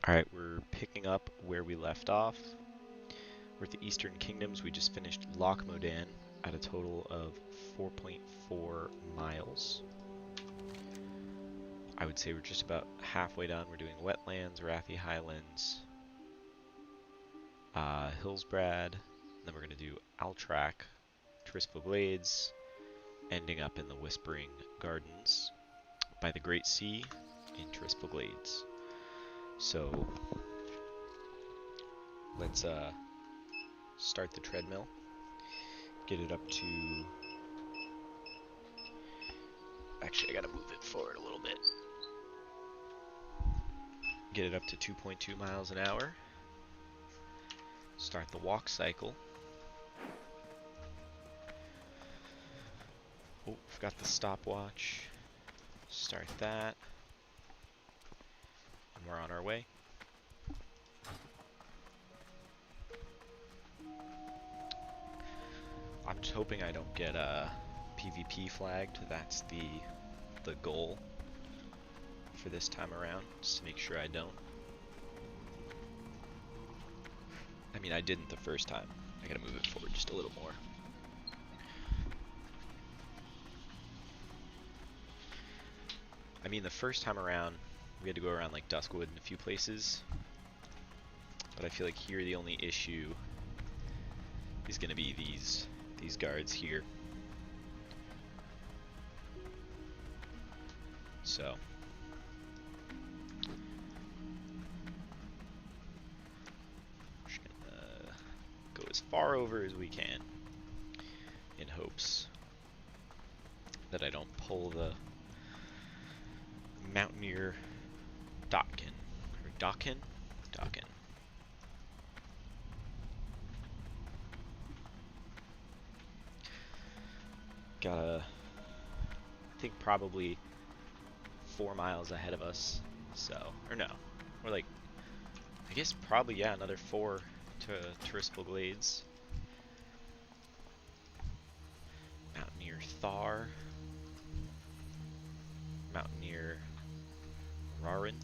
Alright, we're picking up where we left off. We're at the Eastern Kingdoms. We just finished Lochmodan at a total of 4.4 miles. I would say we're just about halfway done. We're doing Wetlands, Rathi Highlands, Hillsbrad, then we're going to do Altrak, Trispel Glades, ending up in the Whispering Gardens by the Great Sea in Trispel Glades. So let's start the treadmill, get it up to, actually I gotta move it forward a little bit, get it up to 2.2 miles an hour, start the walk cycle. Oh, forgot the stopwatch, start that, and we're on our way. I'm just hoping I don't get PvP flagged. That's the goal for this time around, just to make sure I don't. I mean, I didn't the first time. I gotta move it forward just a little more. I mean, the first time around, we had to go around like Duskwood in a few places, but I feel like here the only issue is gonna be these guards here. So we're just gonna go as far over as we can in hopes that I don't pull the Mountaineer Dotkin or Dawkin. Got I think probably 4 miles ahead of us, so, or no, we're like, I guess probably, yeah, another 4 to Trispel Glades. Mountaineer Thar, Mountaineer Rarin.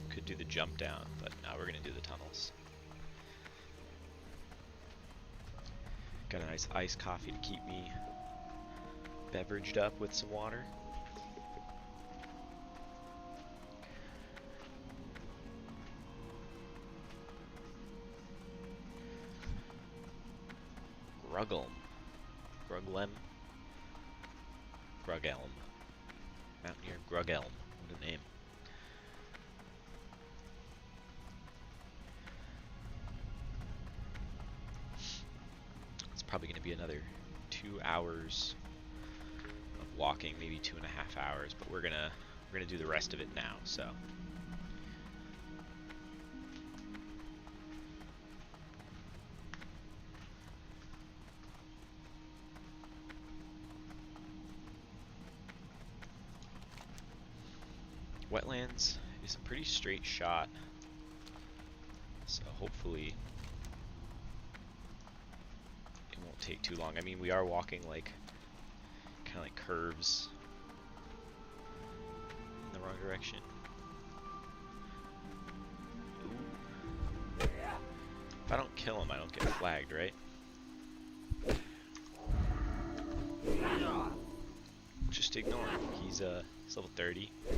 Could do the jump down, but now we're gonna do the tunnels. Got a nice iced coffee to keep me beveraged up with some water. Grugelm. Mountaineer Grugelm. What a name. Probably going to be another 2 hours of walking, maybe 2.5 hours, but we're gonna do the rest of it now. So Wetlands is a pretty straight shot, so hopefully won't take too long. I mean, we are walking like kind of like curves in the wrong direction. Ooh. If I don't kill him, I don't get flagged, right? Just ignore him. He's level 30. As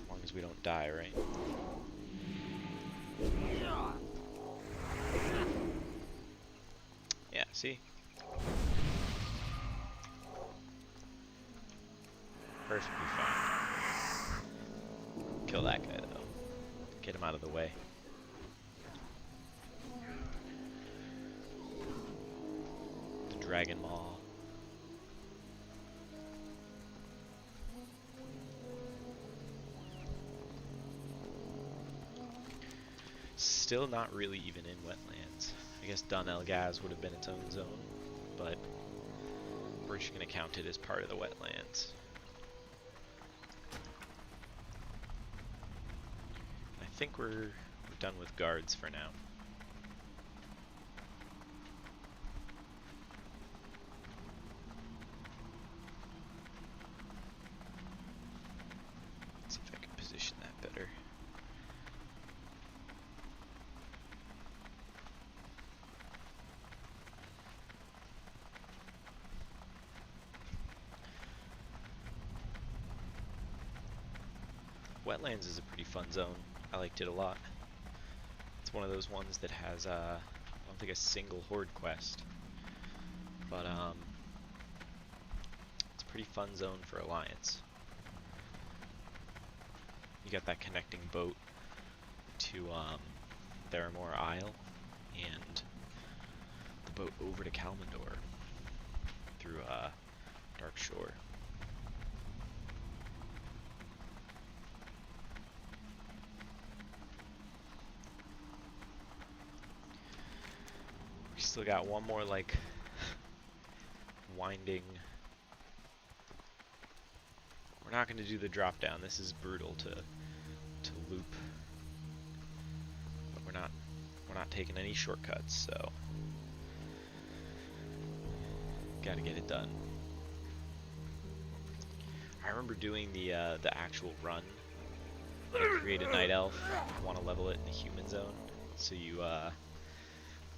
long as we don't die, right? Yeah, see? Perfectly fine. Kill that guy, though. Get him out of the way. The Dragon Maw. Still not really even in wetlands. I guess Dun Elgaz would have been its own zone, but we're just going to count it as part of the wetlands. I think we're done with guards for now. Wetlands is a pretty fun zone. I liked it a lot. It's one of those ones that has, I don't think a single horde quest, but it's a pretty fun zone for Alliance. You got that connecting boat to Theramore Isle, and the boat over to Kalmandor through Dark Shore. We still got one more like winding. We're not going to do the drop down. This is brutal to loop. But we're not taking any shortcuts, so got to get it done. I remember doing the actual run. You create a night elf, you want to level it in the human zone, so you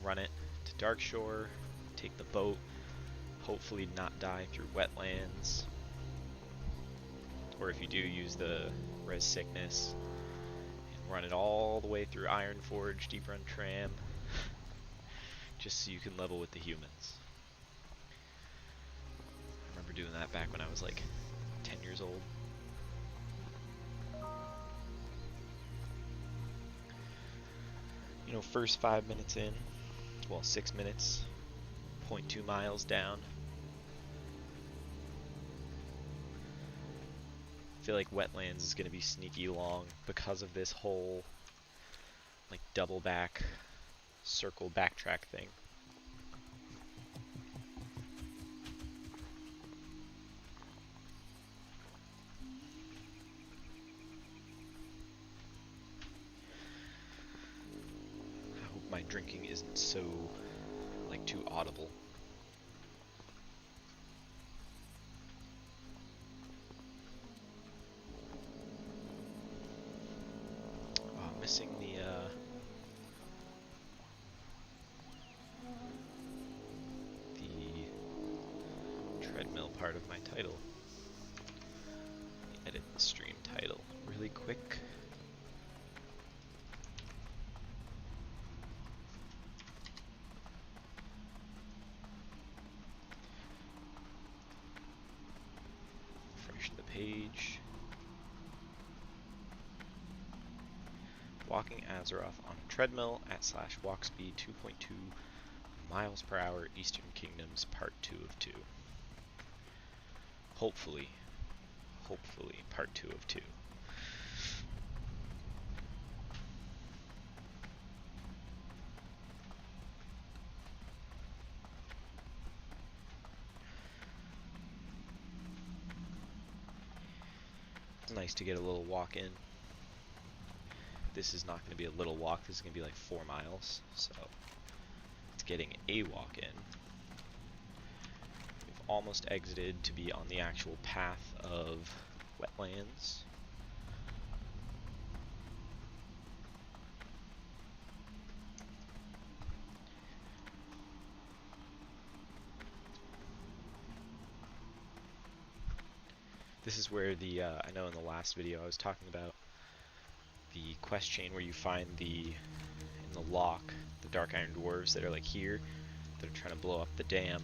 run it to Darkshore, take the boat, hopefully not die through wetlands, or if you do, use the res sickness and run it all the way through Ironforge, Deep Run Tram, just so you can level with the humans. I remember doing that back when I was like 10 years old. You know, first 5 minutes in, well, 6 minutes, 0.2 miles down. I feel like Wetlands is going to be sneaky long because of this whole like double back circle backtrack thing. I hope my drinking isn't so like too audible. Missing the treadmill part of my title. Edit the stream title really quick. Refresh the page. Walking Azeroth on a treadmill at /walk speed 2.2 miles per hour, Eastern Kingdoms, part 2 of 2. Hopefully, part 2 of 2. It's nice to get a little walk in. This is not going to be a little walk, this is going to be like 4 miles, so it's getting a walk in. We've almost exited to be on the actual path of wetlands. This is where the, I know in the last video I was talking about the quest chain where you find in the lock, the Dark Iron Dwarves that are like here, that are trying to blow up the dam.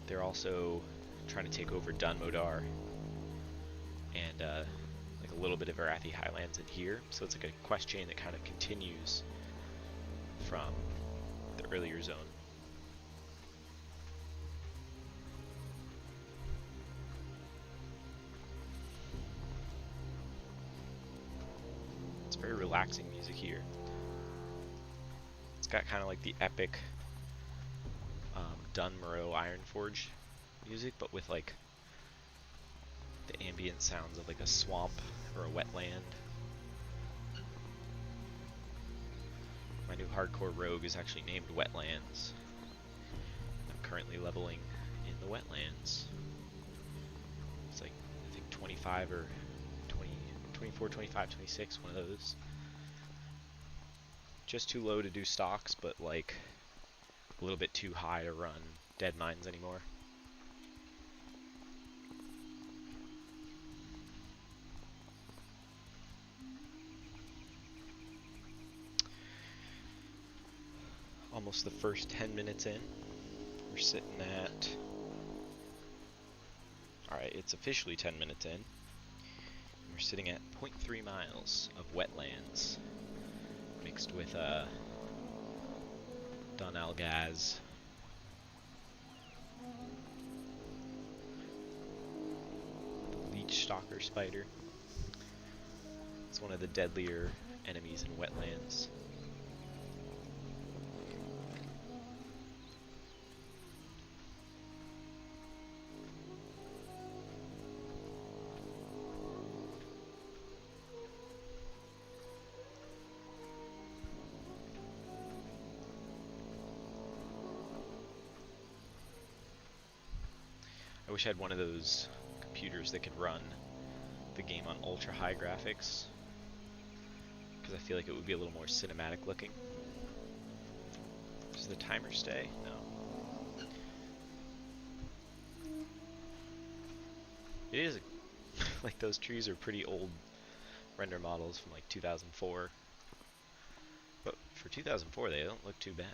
They're also trying to take over Dunmodar and like a little bit of Arathi Highlands in here. So it's like a quest chain that kind of continues from the earlier zone. Very relaxing music here. It's got kind of like the epic Dunmorrow Ironforge music, but with like the ambient sounds of like a swamp or a wetland. My new hardcore rogue is actually named Wetlands. I'm currently leveling in the wetlands. It's like, I think 25 or 24, 25, 26, one of those. Just too low to do stocks, but like a little bit too high to run dead mines anymore. almost the first 10 minutes in. We're sitting at... Alright, it's officially 10 minutes in. We're sitting at 0.3 miles of wetlands mixed with Dunalgaz. The leech stalker spider. It's one of the deadlier enemies in wetlands. I wish I had one of those computers that could run the game on ultra high graphics, because I feel like it would be a little more cinematic looking. Does the timer stay? No. It is like those trees are pretty old render models from like 2004, but for 2004 they don't look too bad.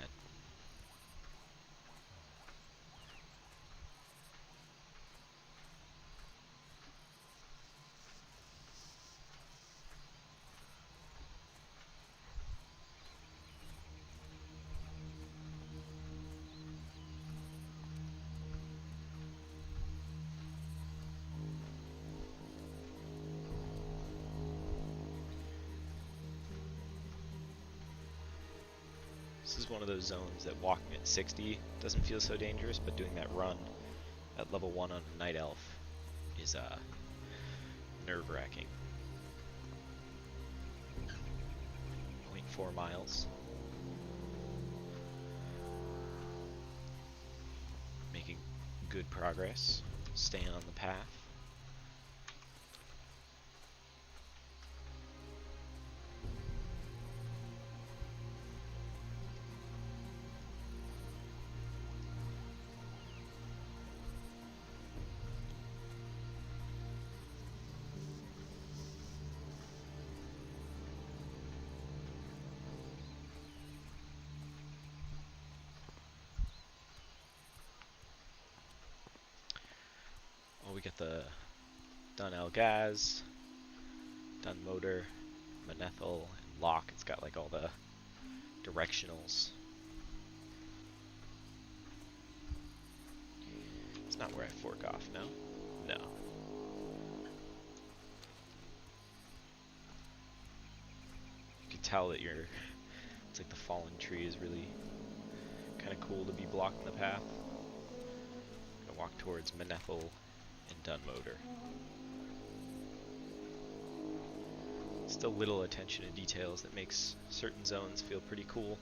This is one of those zones that walking at 60 doesn't feel so dangerous, but doing that run at level 1 on a Night Elf is nerve-wracking. 0.4 miles. Making good progress, staying on the path. We got the Dunalgaz, Dunmotor, Manethil, and Lock. It's got like all the directionals. It's not where I fork off, no? No. You can tell that it's like the fallen tree is really kind of cool to be blocking the path. I'm gonna walk towards Manethil and Dunmotor. Still little attention to details that makes certain zones feel pretty cool.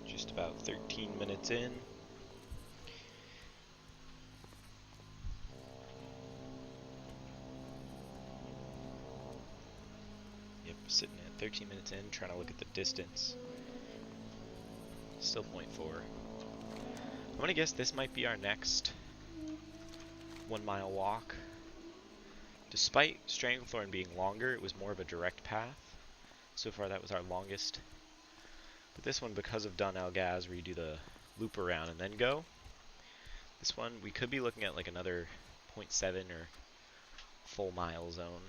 Just about 13 minutes in. Sitting at 13 minutes in, trying to look at the distance. Still 0.4. I'm gonna guess this might be our next 1 mile walk. Despite Stranglethorn being longer, it was more of a direct path. So far that was our longest. But this one, because of Dunalgaz, where you do the loop around and then go, this one we could be looking at like another 0.7 or full mile zone.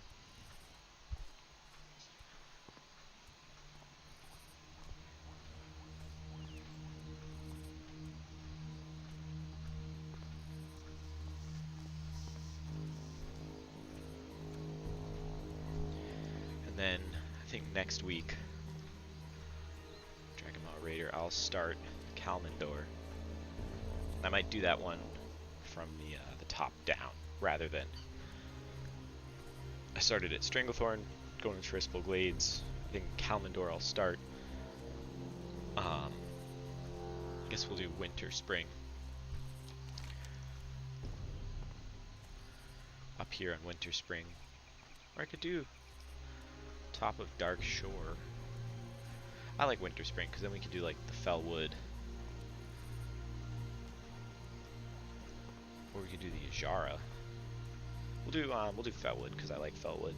Then I think next week, Dragonmaw Raider, I'll start Kalmandor. I might do that one from the top down rather than I started at Stranglethorn, going to Trispel Glades. I think Kalmandor I'll start. I guess we'll do Winter Spring up here on Winter Spring, or I could do top of Dark Shore. I like Winter Spring because then we can do like the Fellwood, or we could do the Ajara. We'll do Fellwood because I like Fellwood.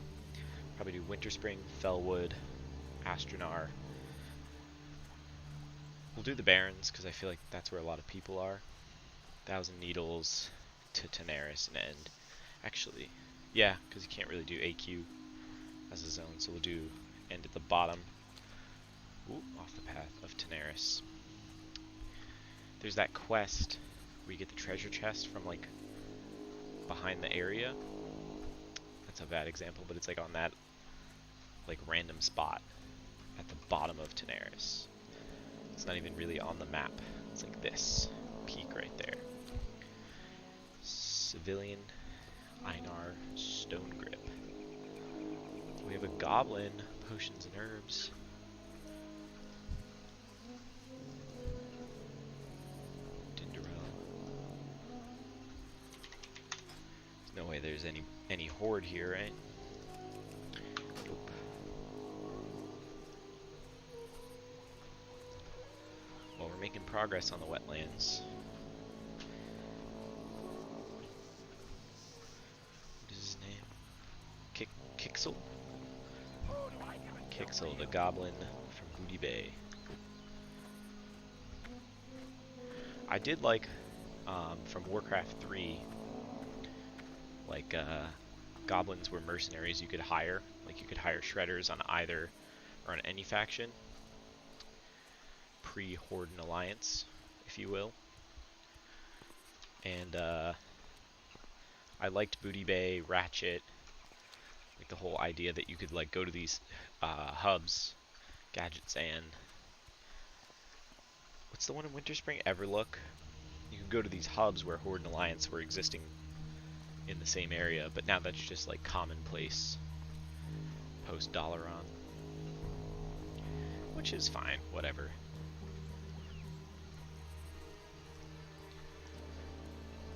Probably do Winter Spring, Fellwood, Astronar. We'll do the Barrens because I feel like that's where a lot of people are. Thousand Needles to Tanaris and end. Actually, yeah, because you can't really do AQ as a zone, so we'll do end at the bottom. Ooh, off the path of Tanaris. There's that quest where you get the treasure chest from like behind the area. That's a bad example, but it's like on that like random spot at the bottom of Tanaris. It's not even really on the map. It's like this peak right there. Civilian Einar Stone Grip. We have a goblin, potions and herbs. Dinderel. There's no way there's any horde here, right? Nope. Well, we're making progress on the wetlands. What is his name? Kixel? Kixel, the goblin from Booty Bay. I did like, from Warcraft 3, like, goblins were mercenaries you could hire. Like, you could hire shredders on either, or on any faction. Pre-Horde and Alliance, if you will. And, I liked Booty Bay, Ratchet, like the whole idea that you could, like, go to these, hubs, Gadgets and... What's the one in Winter Spring? Everlook. You can go to these hubs where Horde and Alliance were existing in the same area, but now that's just like commonplace post Dalaran, which is fine, whatever.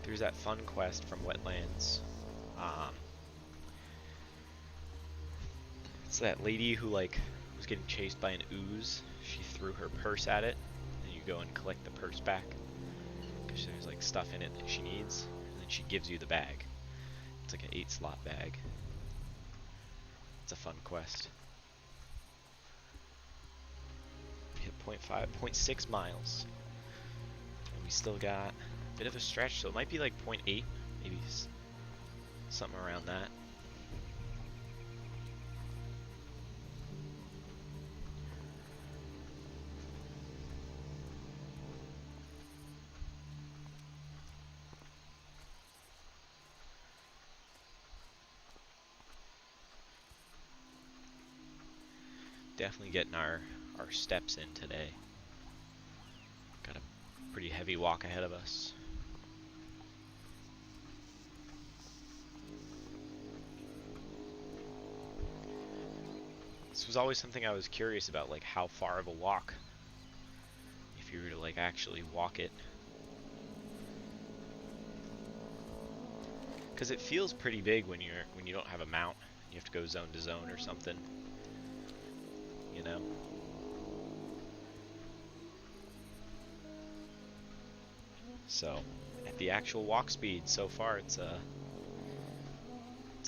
There's that fun quest from Wetlands. It's that lady who like was getting chased by an ooze. She threw her purse at it, and you go and collect the purse back because there's like stuff in it that she needs, and then she gives you the bag. It's like an 8-slot bag. It's a fun quest. We hit 0.6 miles, and we still got a bit of a stretch, so it might be like 0.8, maybe something around that. Definitely getting our steps in today. Got a pretty heavy walk ahead of us. This was always something I was curious about, like how far of a walk, if you were to like actually walk it. Because it feels pretty big when you don't have a mount. You have to go zone to zone or something. You know. So, at the actual walk speed so far, it's a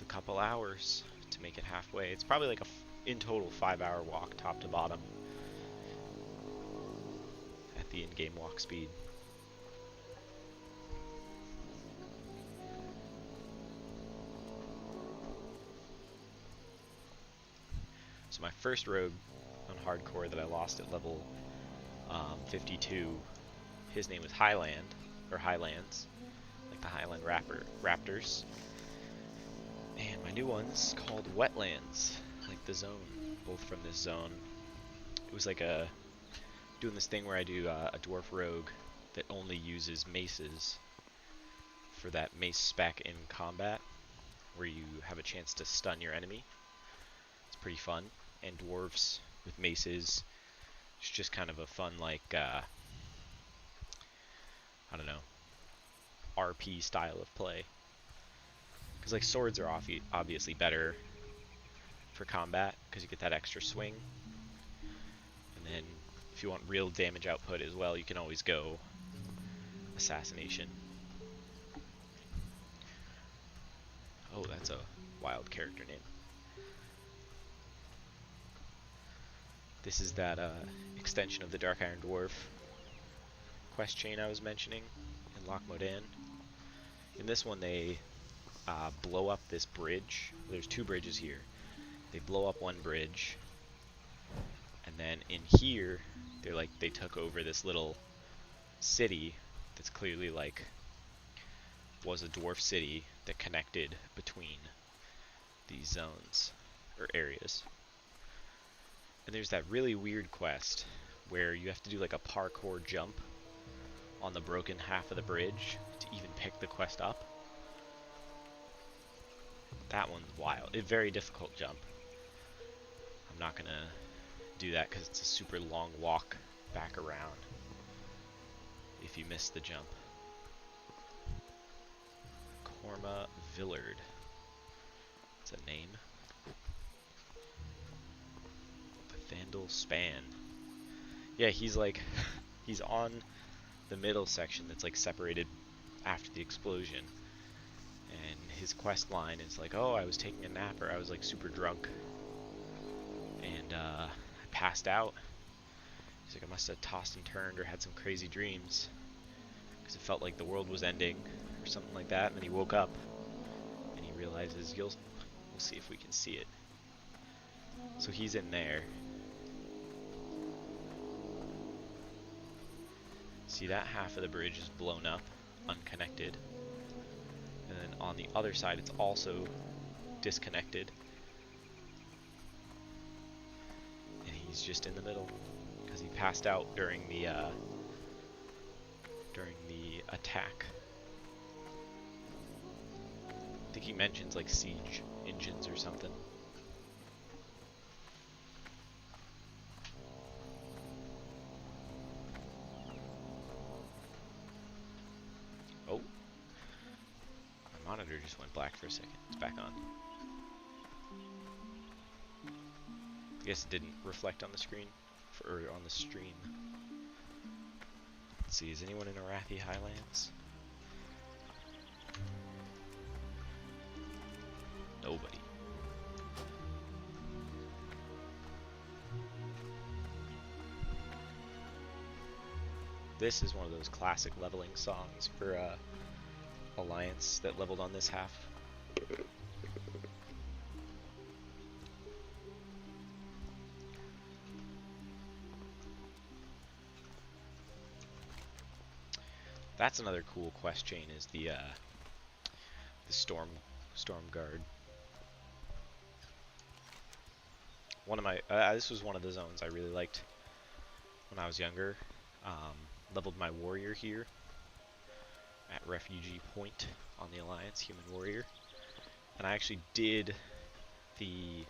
couple hours to make it halfway. It's probably like in total 5-hour walk, top to bottom, at the in-game walk speed. So my first rogue on hardcore that I lost at level 52, his name was Highland, or Highlands, like the Highland Raptors. And my new one's called Wetlands, like the zone, both from this zone. It was like doing this thing where I do a dwarf rogue that only uses maces for that mace spec in combat, where you have a chance to stun your enemy. It's pretty fun. And dwarves with maces, it's just kind of a fun, like, I don't know, RP style of play. Because, like, swords are obviously better for combat, because you get that extra swing. And then if you want real damage output as well, you can always go assassination. Oh, that's a wild character name. This is that extension of the Dark Iron Dwarf quest chain I was mentioning in Loch Modan. In this one, they blow up this bridge. There's two bridges here. They blow up one bridge, and then in here, they took over this little city that's clearly was a dwarf city that connected between these zones or areas. And there's that really weird quest where you have to do like a parkour jump on the broken half of the bridge to even pick the quest up. That one's wild. A very difficult jump. I'm not gonna do that because it's a super long walk back around if you miss the jump. Corma Villard. It's a name. Pathandal Span. Yeah, he's like, he's on the middle section that's like separated after the explosion. And his quest line is like, oh, I was taking a nap or I was like super drunk. And I passed out. He's like, I must have tossed and turned or had some crazy dreams. Because it felt like the world was ending or something like that. And then he woke up and he realizes, we'll see if we can see it. So he's in there. See, that half of the bridge is blown up, unconnected. And then on the other side, it's also disconnected. And he's just in the middle because he passed out during the attack. I think he mentions like siege engines or something. Oh, my monitor just went black for a second. It's back on. I guess it didn't reflect on the screen or on the stream. Let's see, is anyone in Arathi Highlands? Nobody. This is one of those classic leveling songs for Alliance that leveled on this half. That's another cool quest chain, is the Storm Guard. One of my this was one of the zones I really liked when I was younger. Leveled my warrior here at Refugee Point on the Alliance, Human Warrior, and I actually did the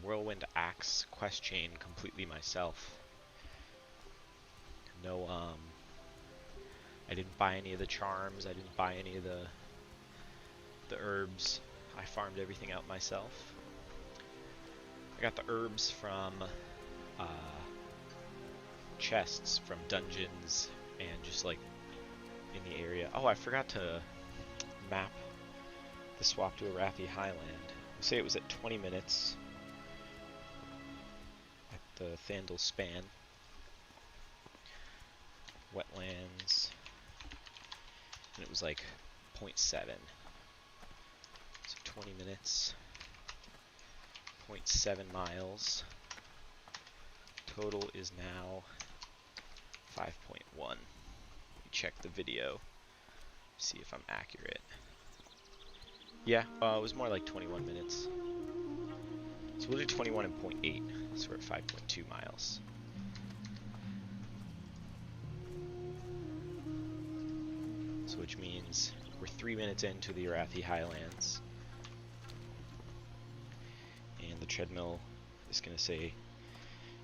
Whirlwind Axe quest chain completely myself. No, I didn't buy any of the charms. I didn't buy any of the herbs. I farmed everything out myself. I got the herbs from chests from dungeons and just like in the area. Oh, I forgot to map the swap to Arathi Highland. We'll say it was at 20 minutes at the Thandal Span. Wetlands. And it was like 0.7. So 20 minutes. 0.7 miles. Total is now 5.1. Let me check the video, see if I'm accurate. Yeah, it was more like 21 minutes. So we'll do 21 and 0.8, so we're at 5.2 miles. So which means we're 3 minutes into the Arathi Highlands. And the treadmill is going to say,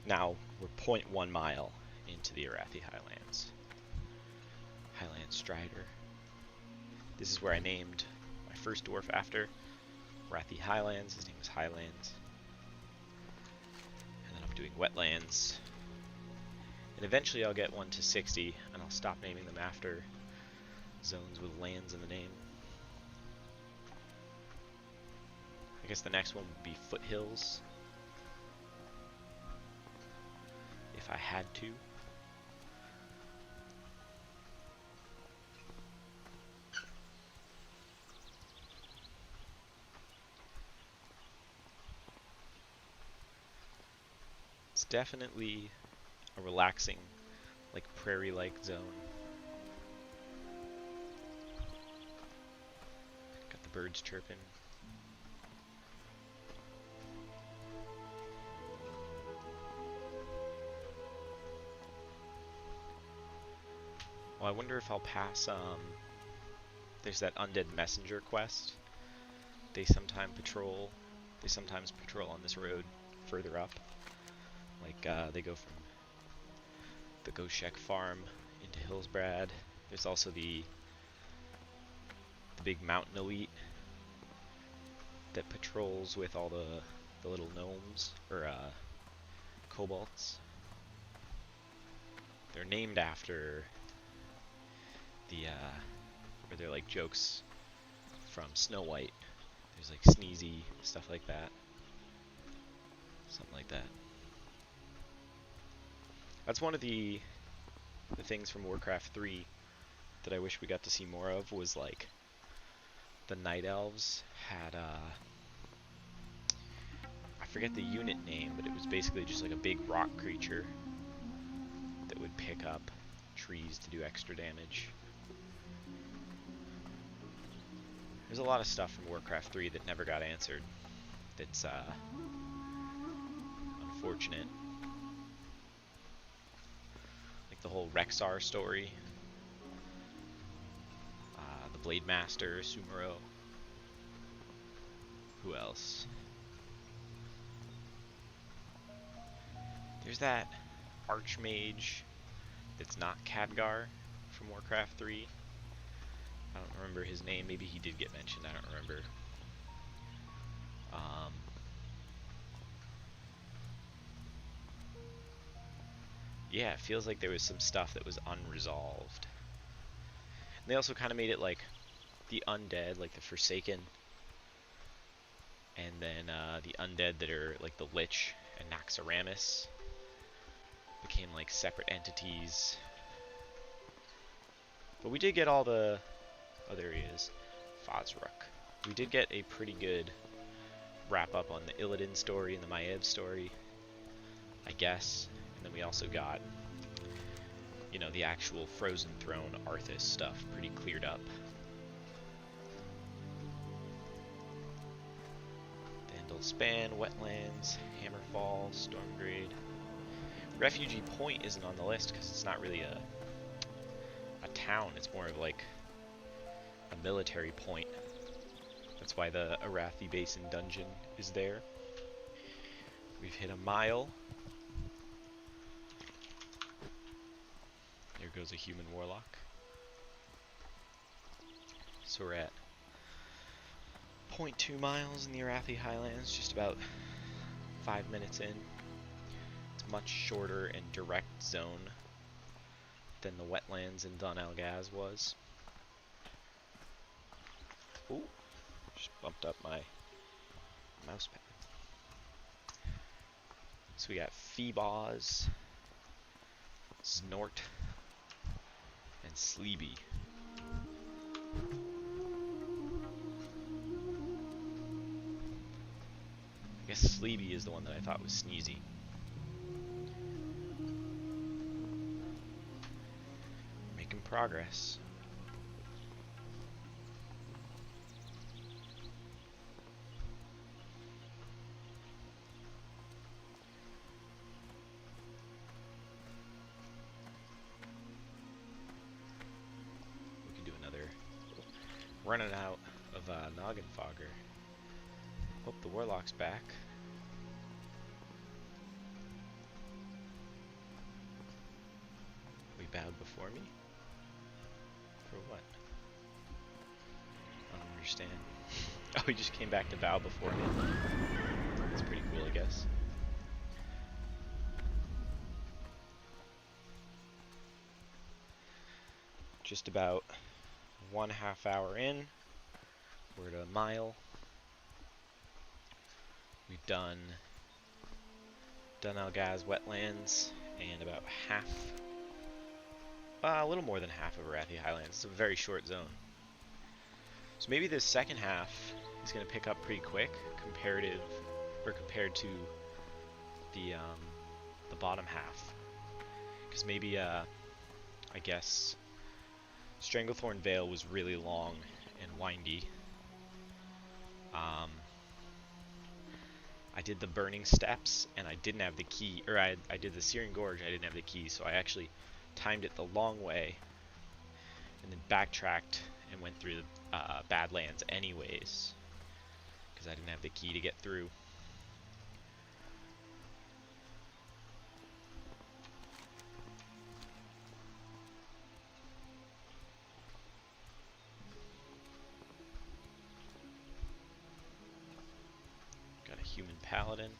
now we're 0.1 mile into the Arathi Highlands. Highland Strider. This is where I named my first dwarf after. Arathi Highlands, his name is Highlands. And then up doing wetlands. And eventually I'll get one to 60, and I'll stop naming them after zones with lands in the name. I guess the next one would be foothills, if I had to. It's definitely a relaxing, like prairie-like zone. Got the birds chirping. Well, I wonder if I'll pass, there's that undead messenger quest. They sometimes patrol on this road further up. Like, they go from the Goshek farm into Hillsbrad. There's also the big mountain elite that patrols with all the little gnomes, or kobolds. They're named after or they're like jokes from Snow White. There's like Sneezy, stuff like that. Something like that. That's one of the things from Warcraft 3 that I wish we got to see more of, was like the Night Elves had I forget the unit name, but it was basically just like a big rock creature that would pick up trees to do extra damage. There's a lot of stuff from Warcraft 3 that never got answered. That's unfortunate. Like the whole Rexar story. The Blade Master, Sumero. Who else? There's that Archmage that's not Khadgar from Warcraft 3. I don't remember his name. Maybe he did get mentioned. I don't remember. Yeah, it feels like there was some stuff that was unresolved. And they also kind of made it like the undead, like the Forsaken, and then the undead that are like the Lich and Naxxramas became like separate entities. But we did get all the... Oh, there he is. Fazruk. We did get a pretty good wrap-up on the Illidan story and the Maiev story, I guess. And then we also got, you know, the actual Frozen Throne Arthas stuff pretty cleared up. Vandal Span, Wetlands, Hammerfall, Stormgrade. Refugee Point isn't on the list because it's not really a town. It's more of like a military point. That's why the Arathi Basin dungeon is there. We've hit a mile. There goes a human warlock. So we're at 0.2 miles in the Arathi Highlands, just about 5 minutes in. It's a much shorter and direct zone than the wetlands in Dun Algaz was. Ooh, just bumped up my mouse pad. So we got Phoebos, Snort, and Sleeby. I guess Sleeby is the one that I thought was Sneezy. Making progress. Running out of Noggin Fogger. Hope the Warlock's back. We bowed before me? For what? I don't understand. Oh, he just came back to bow before me. That's pretty cool, I guess. just about 1/2 hour in. We're at a mile. We've done Algaz wetlands and about half, a little more than half of Arathi Highlands. It's a very short zone. So maybe this second half is going to pick up pretty quick compared to the bottom half. Because maybe, I guess, Stranglethorn Vale was really long and windy. I did the Burning Steps, and I didn't have the key, or I did the Searing Gorge, I didn't have the key, so I actually timed it the long way, and then backtracked and went through the Badlands anyways, because I didn't have the key to get through. Got a human paladin.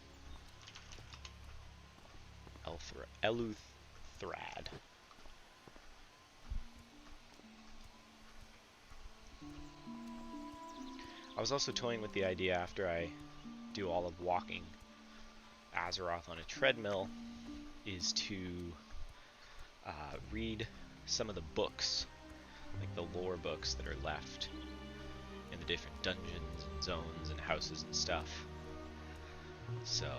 Eluthrad. I was also toying with the idea after I do all of walking Azeroth on a treadmill is to read some of the books, like the lore books that are left in the different dungeons and zones and houses and stuff. So,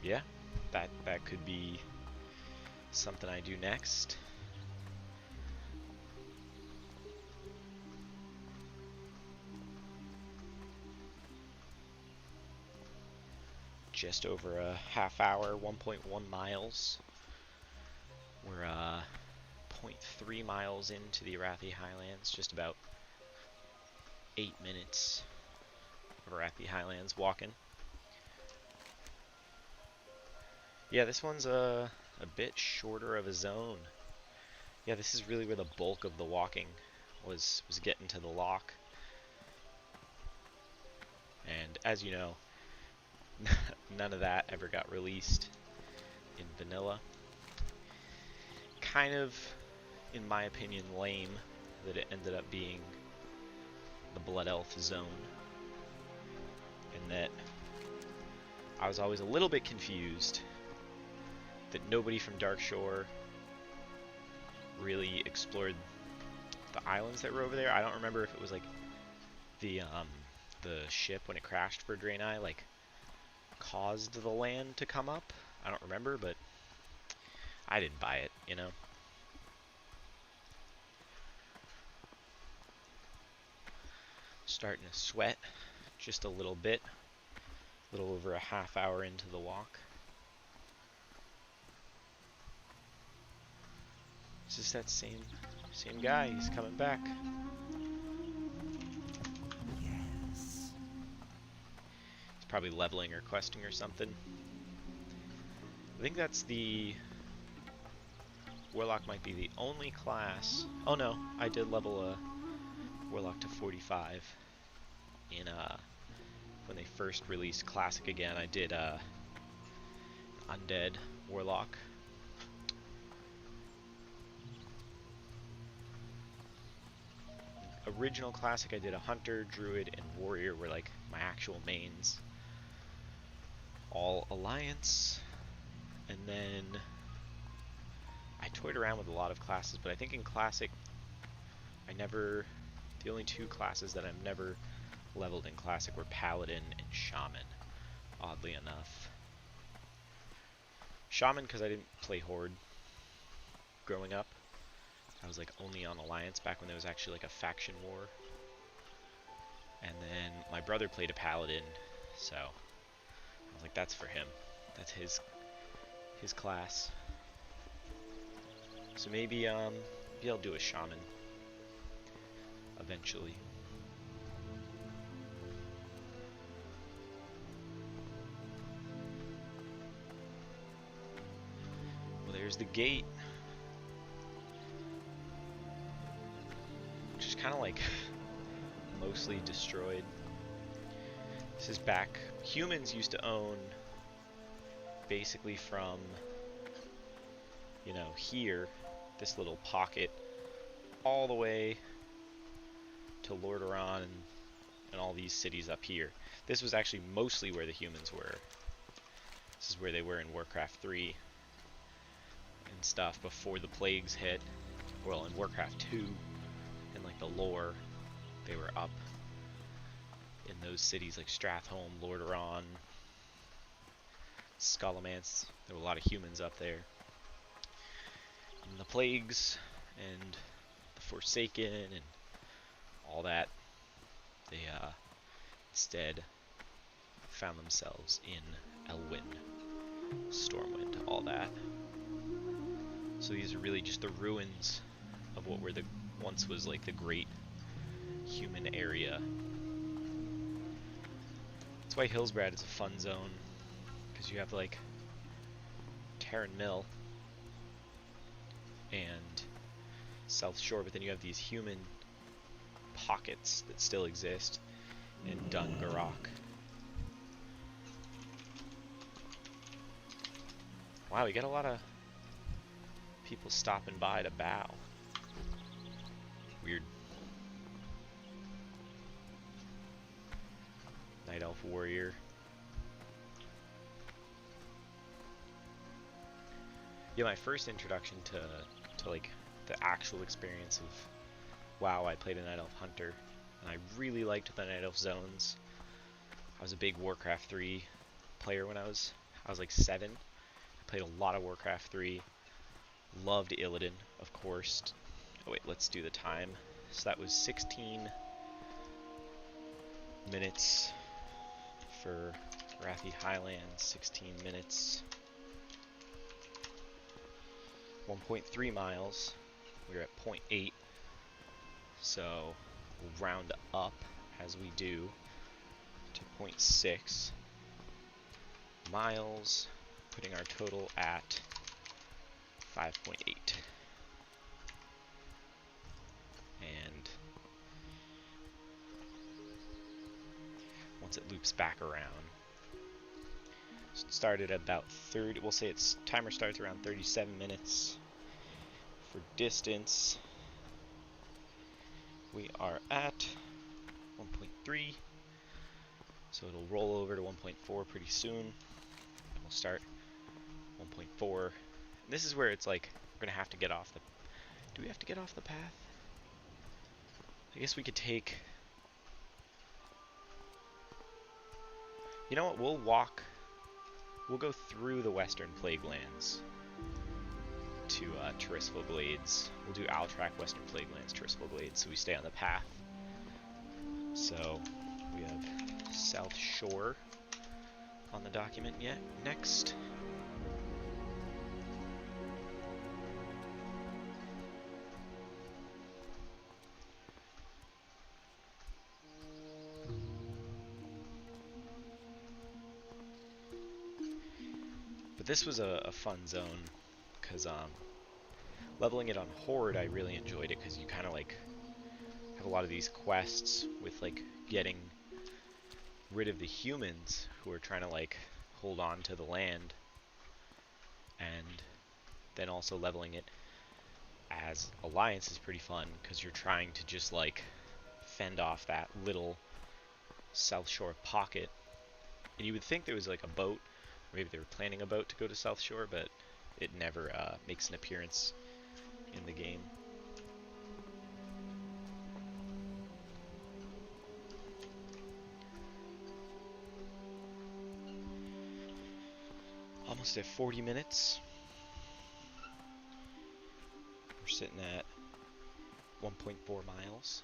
yeah, that could be something I do next. Just over a half hour, 1.1 miles. We're 0.3 miles into the Arathi Highlands, just about 8 minutes of Arathi Highlands walking. Yeah, this one's a bit shorter of a zone. Yeah, this is really where the bulk of the walking was getting to the lock. And as you know, none of that ever got released in vanilla. Kind of, in my opinion, lame that it ended up being the Blood Elf zone. And that I was always a little bit confused that nobody from Darkshore really explored the islands that were over there. I don't remember if it was like the ship when it crashed for Draenei, like, caused the land to come up. I don't remember, but I didn't buy it, you know? Starting to sweat just a little bit. A little over a half hour into the walk. It's just that same guy. He's coming back. Yes. He's probably leveling or questing or something. I think that's the... Warlock might be the only class... Oh no, I did level a Warlock to 45 in when they first released Classic again. I did Undead Warlock. Original Classic I did a Hunter, Druid, and Warrior were like my actual mains. All Alliance. And then I toyed around with a lot of classes, but I think in Classic the only two classes that I've never leveled in Classic were Paladin and Shaman, oddly enough. Shaman because I didn't play Horde growing up. I was like only on Alliance back when there was actually like a faction war. And then my brother played a Paladin, so I was like, that's for him. That's his class. So maybe I'll do a Shaman eventually. Well, there's the gate. Which is kind of like mostly destroyed. This is back. Humans used to own basically from you know, here, this little pocket, all the way to Lordaeron and all these cities up here. This was actually mostly where the humans were. This is where they were in Warcraft 3 and stuff before the plagues hit. Well, in Warcraft 2, in like the lore, they were up in those cities like Stratholme, Lordaeron, Scholomance. There were a lot of humans up there. And the plagues and the Forsaken and all that, they instead found themselves in Elwyn, Stormwind, all that. So these are really just the ruins of what were the once was like the great human area. That's why Hillsbrad is a fun zone, because you have like Terran Mill and South Shore, but then you have these human pockets that still exist in Dungarok. Wow, we got a lot of people stopping by to bow. Weird. Night Elf Warrior. Yeah, my first introduction to like the actual experience of WoW, I played a Night Elf Hunter, and I really liked the Night Elf zones. I was a big Warcraft 3 player when I was like 7. I played a lot of Warcraft 3. Loved Illidan, of course. Oh wait, let's do the time. So that was 16 minutes for Wrathy Highlands, 16 minutes. 1.3 miles. We were at 0.8. So we'll round up as we do to 0.6 miles, putting our total at 5.8. And once it loops back around, so it started at about 30, we'll say its timer starts around 37 minutes. For distance, we are at 1.3, so it'll roll over to 1.4 pretty soon, and we'll start 1.4. And this is where it's like, we're gonna have to get off the, do we have to get off the path? I guess we could take, you know what, we'll go through the Western Plaguelands to Tirisfal Glades. We'll do Altrak, Western Plaguelands, Tirisfal Glades, so we stay on the path. So we have South Shore on the document yet. Next. But this was a fun zone, because leveling it on Horde, I really enjoyed it, because you kind of like have a lot of these quests with like getting rid of the humans who are trying to like hold on to the land, and then also leveling it as Alliance is pretty fun, because you're trying to just like fend off that little South Shore pocket. And you would think there was like a boat, or maybe they were planning a boat to go to South Shore, but it never makes an appearance in the game. Almost at 40 minutes. We're sitting at 1.4 miles.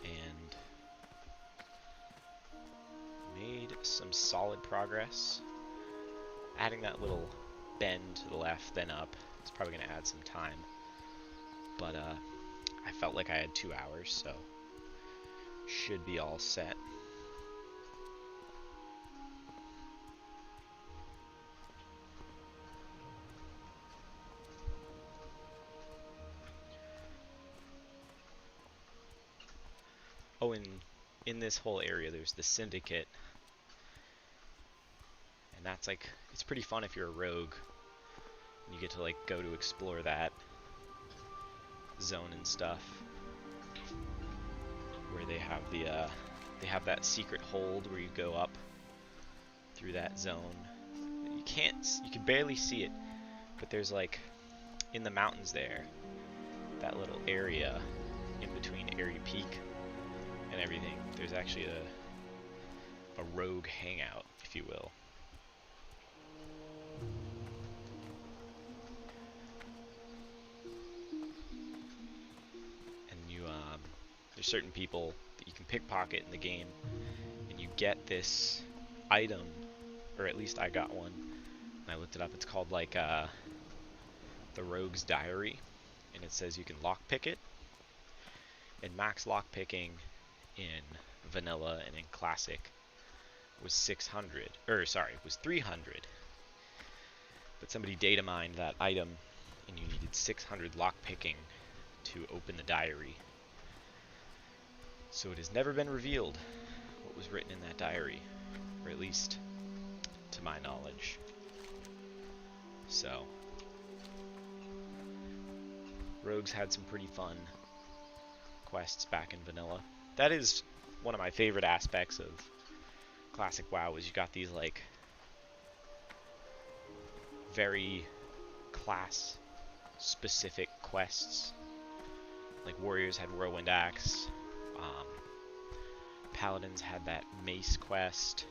And made some solid progress. Adding that little bend to the left, then up, it's probably going to add some time. But I felt like I had 2 hours, so should be all set. Oh, and in this whole area there's the Syndicate, and that's like, it's pretty fun if you're a rogue. You get to like go to explore that zone and stuff, where they have that secret hold where you go up through that zone. You can barely see it, but there's like in the mountains there, that little area in between Airy Peak and everything. There's actually a rogue hangout, if you will. And there's certain people that you can pickpocket in the game, and you get this item, or at least I got one. And I looked it up. It's called like the Rogue's Diary, and it says you can lockpick it. And max lockpicking in vanilla and in classic was 600, or sorry, was 300. But somebody data mined that item, and you needed 600 lockpicking to open the diary. So it has never been revealed what was written in that diary, or at least to my knowledge. So, rogues had some pretty fun quests back in vanilla. That is one of my favorite aspects of classic WoW, is you got these like very class specific quests. Like warriors had Whirlwind Axe, paladins had that mace quest,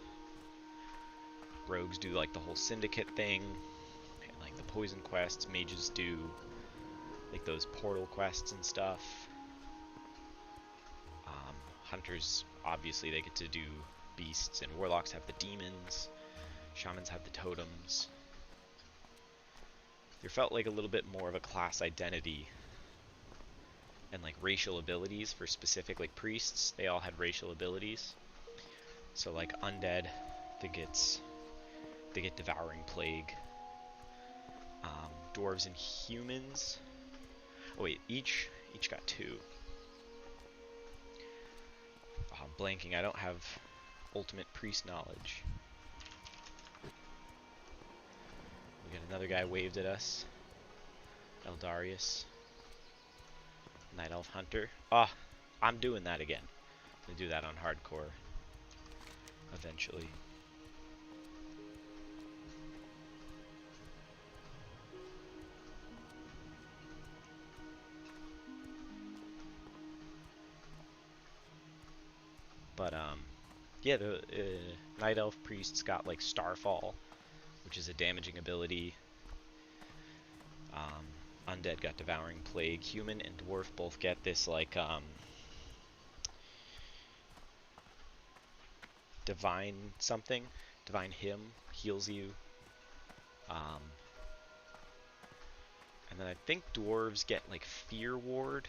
rogues do like the whole syndicate thing, and like the poison quests, mages do like those portal quests and stuff. Hunters, obviously they get to do beasts, and warlocks have the demons, shamans have the totems. There felt like a little bit more of a class identity and like racial abilities for specific like priests. They all had racial abilities. So like undead, they get devouring plague. Dwarves and humans. Oh wait, each got 2. I'm blanking. I don't have ultimate priest knowledge. We got another guy waved at us. Eldarius. Night Elf Hunter. Ah, I'm doing that again. I'm gonna do that on hardcore eventually. But yeah, the Night Elf priests got like Starfall, which is a damaging ability. Undead got Devouring Plague. Human and Dwarf both get this like Divine something. Divine Hymn heals you. And then I think dwarves get like Fear Ward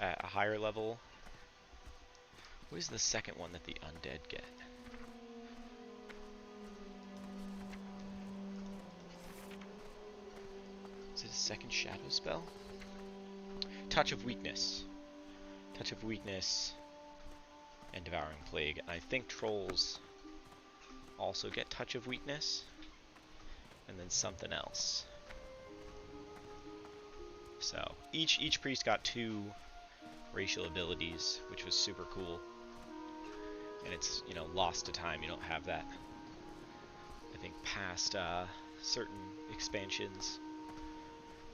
at a higher level. What is the second one that the undead get? Is it a second shadow spell? Touch of Weakness. Touch of Weakness and Devouring Plague. And I think trolls also get Touch of Weakness. And then something else. So each priest got 2 racial abilities, which was super cool. And it's, you know, lost to time. You don't have that, I think, past certain expansions.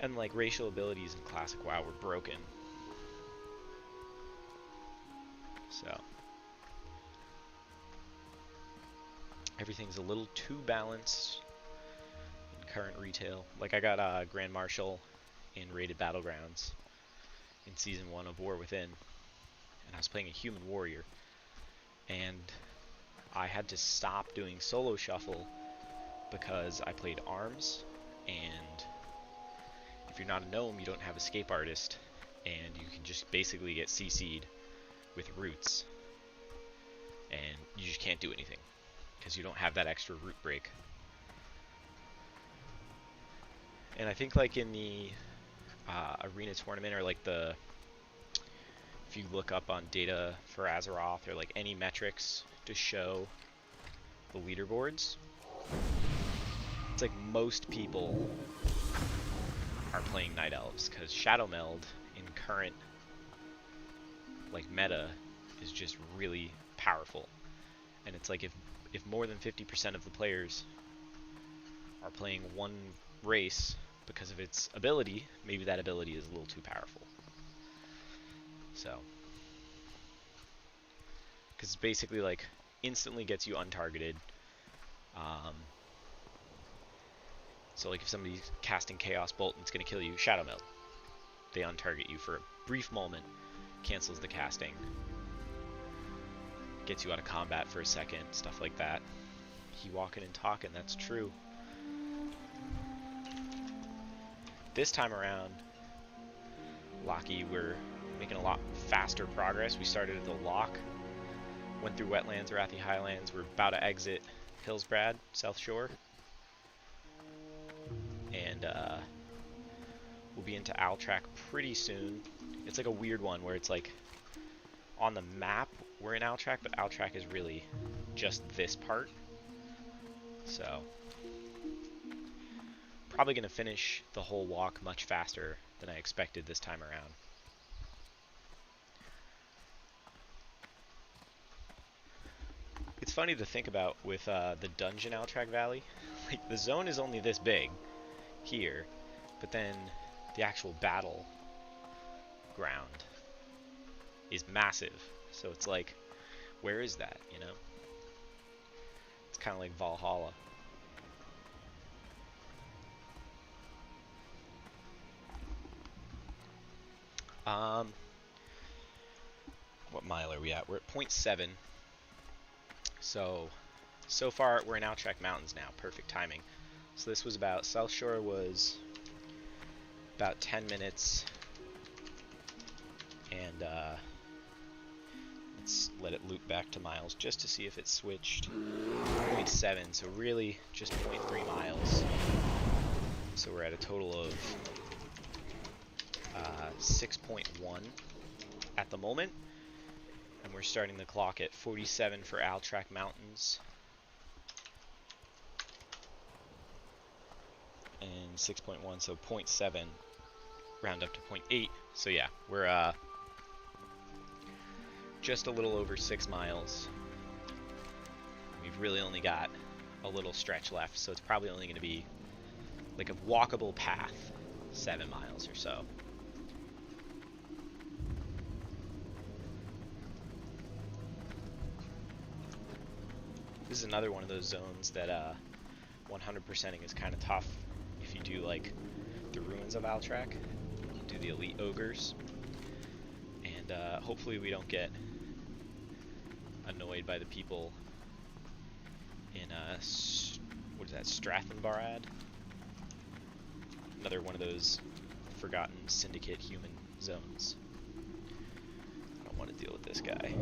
And like racial abilities in classic WoW were broken. So everything's a little too balanced in current retail. Like I got Grand Marshal in Rated Battlegrounds in Season 1 of War Within, and I was playing a human warrior, and I had to stop doing solo shuffle because I played arms, and if you're not a gnome, you don't have escape artist, and you can just basically get CC'd with roots, and you just can't do anything because you don't have that extra root break. And I think like in the arena tournament, or like if you look up on data for Azeroth, or like any metrics to show the leaderboards, it's like most people are playing Night Elves, because Shadow Meld in current like meta is just really powerful. And it's like if more than 50% of the players are playing one race because of its ability, maybe that ability is a little too powerful. So, because it's basically like instantly gets you untargeted. So like if somebody's casting Chaos Bolt and it's going to kill you, Shadow Meld. They untarget you for a brief moment, cancels the casting, gets you out of combat for a second, stuff like that. He walking and talking, that's true. This time around, Lockie, we're making a lot faster progress. We started at the lock, went through Wetlands, Arathi Highlands. We're about to exit Hillsbrad, South Shore. And we'll be into Altrak pretty soon. It's like a weird one where it's like on the map we're in Altrak, but Altrak is really just this part. So probably going to finish the whole walk much faster than I expected this time around. It's funny to think about with the dungeon Altrak Valley. Like the zone is only this big here, but then the actual battle ground is massive. So it's like, where is that, you know? It's kind of like Valhalla. What mile are we at? We're at 0.7. So far we're in Altrak Mountains now. Perfect timing. So this was about, South Shore was about 10 minutes. And let's let it loop back to miles just to see if it switched. 0.7, so really just 0.3 miles. So we're at a total of 6.1 at the moment. And we're starting the clock at 47 for Altrak Mountains. And 6.1, so 0.7, round up to 0.8. So yeah, we're just a little over 6 miles. We've really only got a little stretch left, so it's probably only going to be like a walkable path, 7 miles or so. This is another one of those zones that 100%ing is kind of tough if you do like the ruins of Altrak, you do the elite ogres, and hopefully we don't get annoyed by the people in what is that, Strathenbarad? Another one of those forgotten syndicate human zones. I don't want to deal with this guy.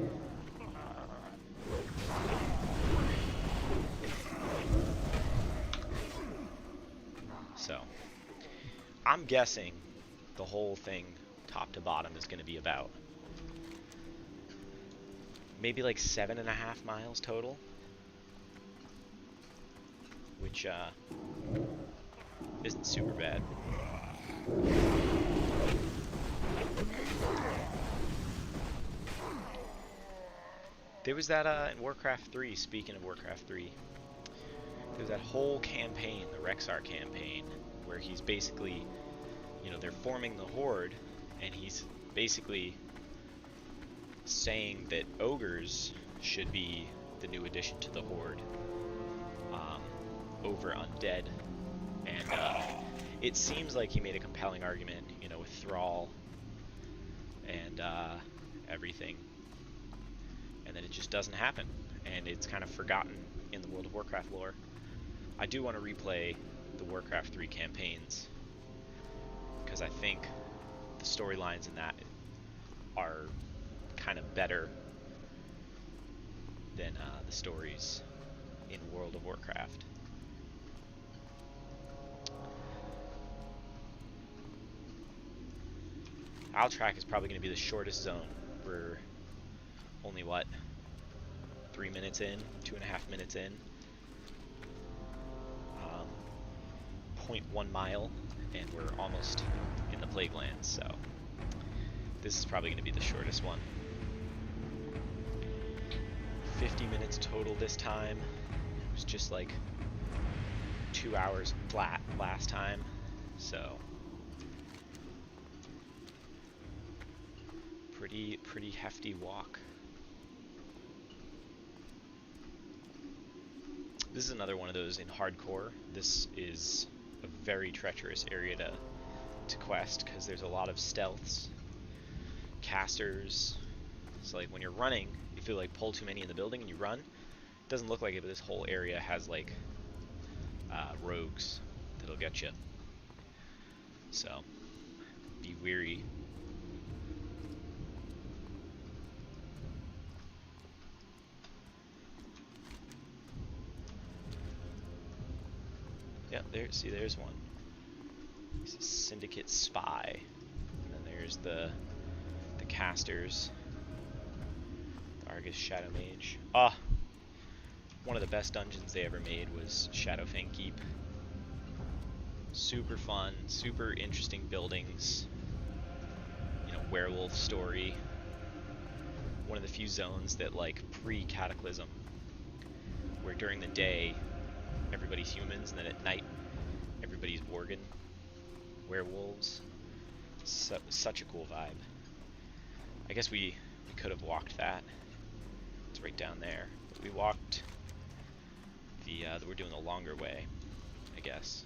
So, I'm guessing the whole thing, top to bottom, is going to be about maybe like 7.5 miles total, which isn't super bad. There was that in Warcraft 3, speaking of Warcraft 3, there's that whole campaign, the Rexar campaign, where he's basically, you know, they're forming the Horde, and he's basically saying that ogres should be the new addition to the Horde over undead. And it seems like he made a compelling argument, you know, with Thrall and everything. And then it just doesn't happen, and it's kind of forgotten in the World of Warcraft lore. I do want to replay the Warcraft 3 campaigns, because I think the storylines in that are kind of better than the stories in World of Warcraft. Altrak is probably going to be the shortest zone. We're only, what, 3 minutes in, 2.5 minutes in. 0.1 mile, and we're almost in the Plaguelands, so this is probably going to be the shortest one. 50 minutes total this time. It was just like 2 hours flat last time, so pretty hefty walk. This is another one of those in hardcore. This is a very treacherous area to quest because there's a lot of stealths, casters. So like when you're running, if you like pull too many in the building and you run, it doesn't look like it, but this whole area has like rogues that'll get you. So be weary. Yeah, there's one. He's a syndicate spy. And then there's the casters. The Argus Shadow Mage. One of the best dungeons they ever made was Shadowfang Keep. Super fun, super interesting buildings. You know, werewolf story. One of the few zones that like pre-Cataclysm, where during the day everybody's humans, and then at night everybody's Worgen, werewolves. Such a cool vibe. I guess we could have walked that. It's right down there. But we walked we're doing the longer way, I guess.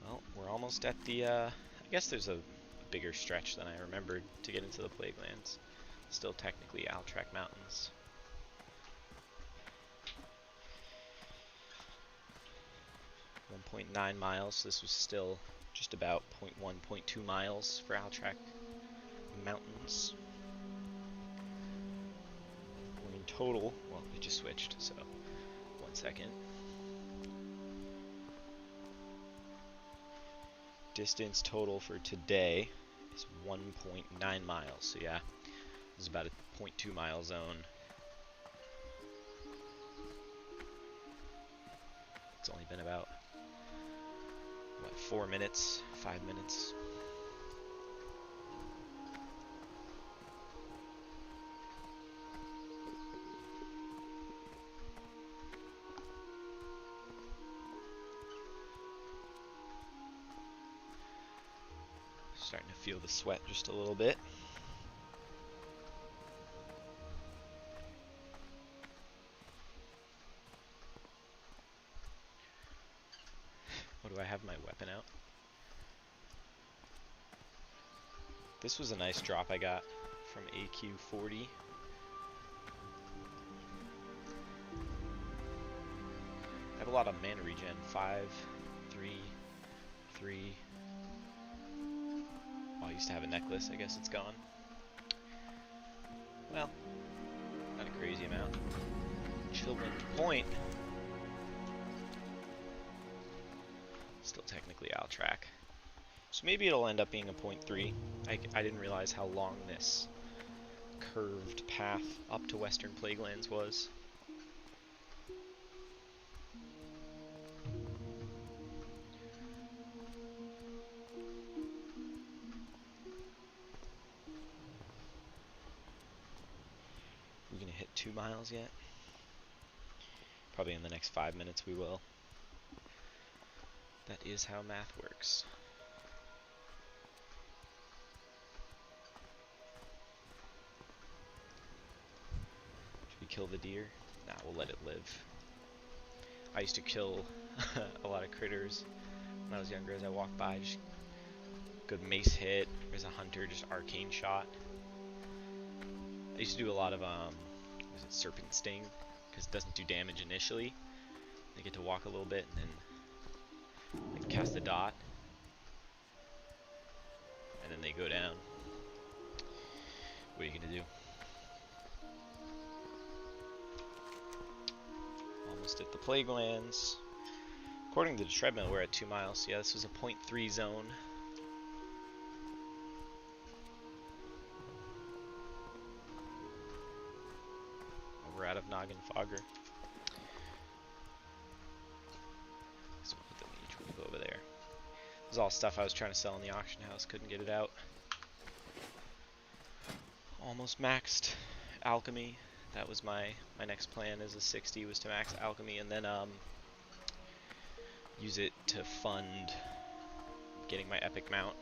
Well, we're almost at the, I guess there's a bigger stretch than I remembered to get into the Plaguelands. Still technically Alterac Mountains. .9 miles, so this was still just about 0.1, 0.2 miles for Alterac Mountains. We're in total, well, we just switched, so 1 second. Distance total for today is 1.9 miles, so yeah, this is about a 0.2 mile zone. It's only been about, what, 4 minutes, 5 minutes. Starting to feel the sweat just a little bit. What do I have my weapon out? This was a nice drop I got from AQ40. I have a lot of mana regen. 5, 3, 3. Oh, I used to have a necklace. I guess it's gone. Well, not a crazy amount. Children's Point. Still technically Alterac. So maybe it'll end up being a 0.3. I didn't realize how long this curved path up to Western Plaguelands was. We're gonna hit 2 miles yet? Probably in the next 5 minutes we will. That is how math works. Should we kill the deer? Nah, we'll let it live. I used to kill a lot of critters when I was younger as I walked by. Just good mace hit. There's a hunter, just arcane shot. I used to do a lot of, was it Serpent Sting? Because it doesn't do damage initially. They get to walk a little bit and then like cast a dot, and then they go down. What are you gonna do? Almost at the Plaguelands. According to the treadmill, we're at 2 miles. So yeah, this was a 0.3 zone. Noggin Fogger. So we'll put the mage weave over there. This is all stuff I was trying to sell in the auction house, couldn't get it out. Almost maxed alchemy. That was my next plan as a 60 was to max alchemy and then use it to fund getting my epic mount.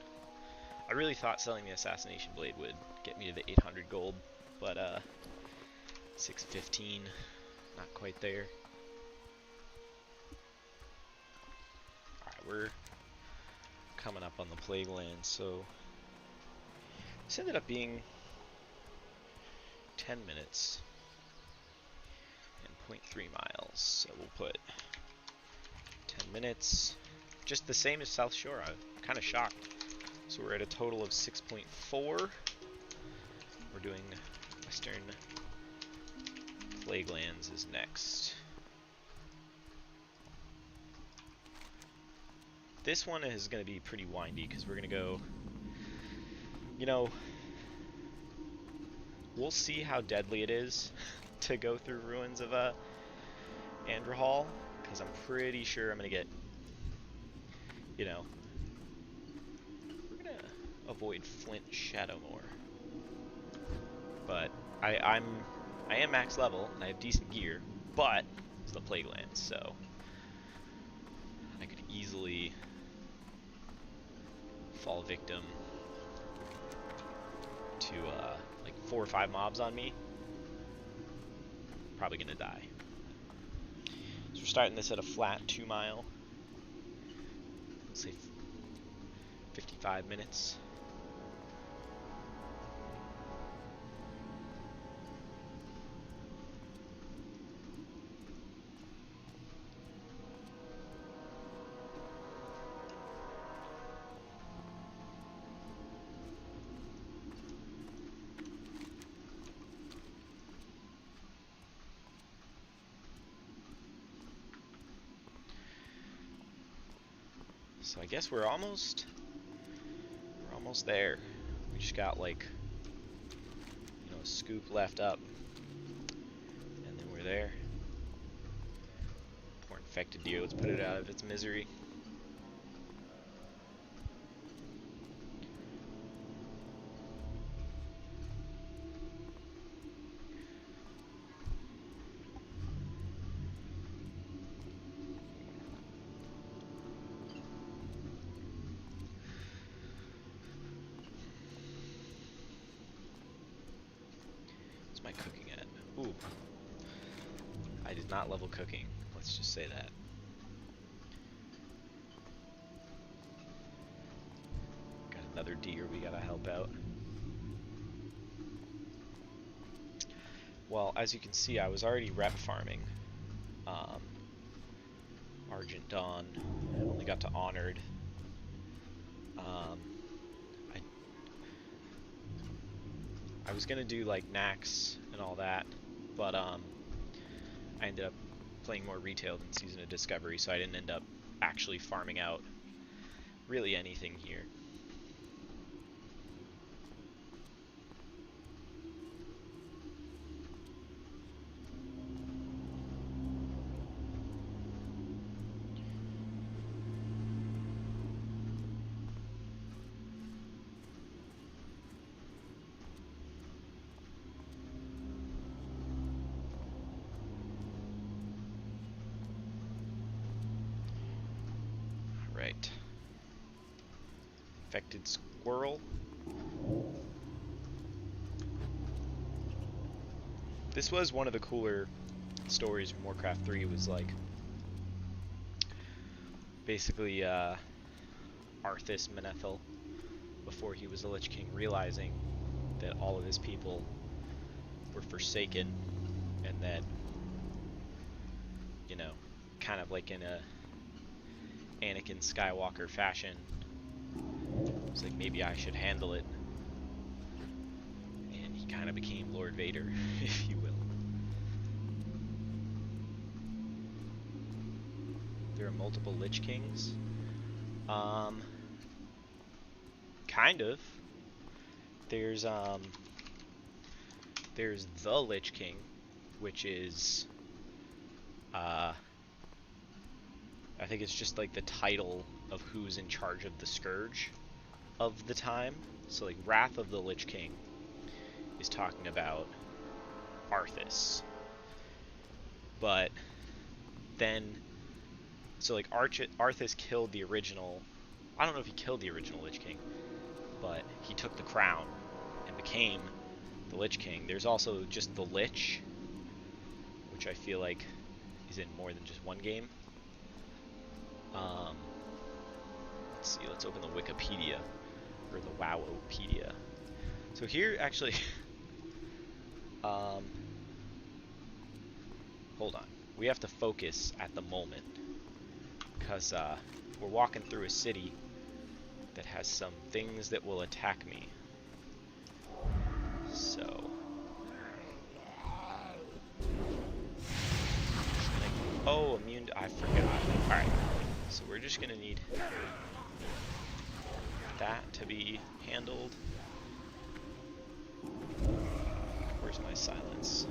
I really thought selling the assassination blade would get me to the 800 gold, but 615, not quite there. Alright, we're coming up on the Plague Land, so this ended up being 10 minutes and 0.3 miles, so we'll put 10 minutes, just the same as South Shore. I'm kind of shocked. So we're at a total of 6.4. We're doing Western Plague Lands is next. This one is going to be pretty windy because we're going to go, you know, we'll see how deadly it is to go through ruins of Andrahal, because I'm pretty sure I'm going to get, you know, we're going to avoid Flint Shadowmoor. But I am max level, and I have decent gear, but it's the Plague Lands, so I could easily fall victim to like 4 or 5 mobs on me. Probably gonna die. So we're starting this at a flat 2 mile. Let's say 55 minutes. So I guess we're almost there. We just got like, you know, a scoop left up, and then we're there. Poor infected deer. Let's put it out of its misery. My cooking at? Ooh. I did not level cooking. Let's just say that. Got another deer we gotta help out. Well, as you can see, I was already rep farming Argent Dawn. I only got to Honored. I was gonna do like Nax and all that, but I ended up playing more retail than Season of Discovery, so I didn't end up actually farming out really anything here. Right. Infected squirrel. This was one of the cooler stories from Warcraft 3, was like basically Arthas Menethil, before he was the Lich King, realizing that all of his people were forsaken, and that, you know, kind of like in a Anakin Skywalker fashion, it's like, maybe I should handle it, and he kind of became Lord Vader, if you will. There are multiple Lich Kings. Kind of. There's the Lich King, which is, I think it's just like the title of who's in charge of the Scourge of the time. So like Wrath of the Lich King is talking about Arthas. But then, so like Arthas killed the original, I don't know if he killed the original Lich King, but he took the crown and became the Lich King. There's also just the Lich, which I feel like is in more than just one game. Let's see, let's open the Wikipedia, or the Wowopedia. So here, actually, hold on. We have to focus at the moment, because we're walking through a city that has some things that will attack me. So, oh, immune to, I forgot. Alright, so we're just gonna need that to be handled. Where's my silence?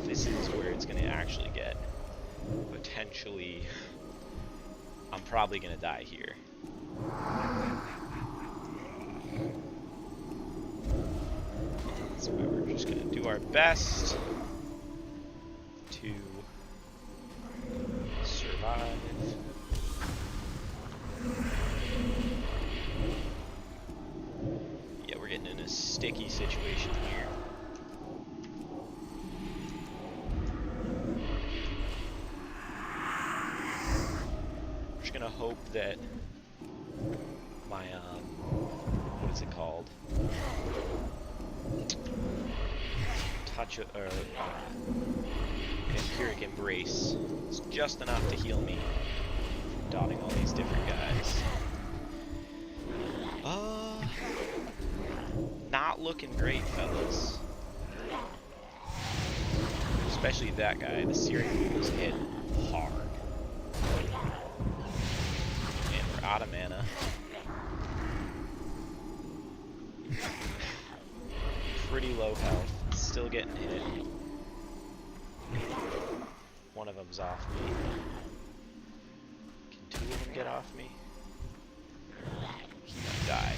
This is where it's gonna actually get potentially, I'm probably gonna die here. That's why we're just gonna do our best to survive. Yeah, we're getting in a sticky situation here. I'm just gonna hope that my what's it called? Touch or Empiric Embrace is just enough to heal me from dotting all these different guys. Not looking great, fellas. Especially that guy. The Syrian was hit hard. And we're out of mana. Pretty low health. Still getting hit. One of them's off me. Can two of them get off me? He might die.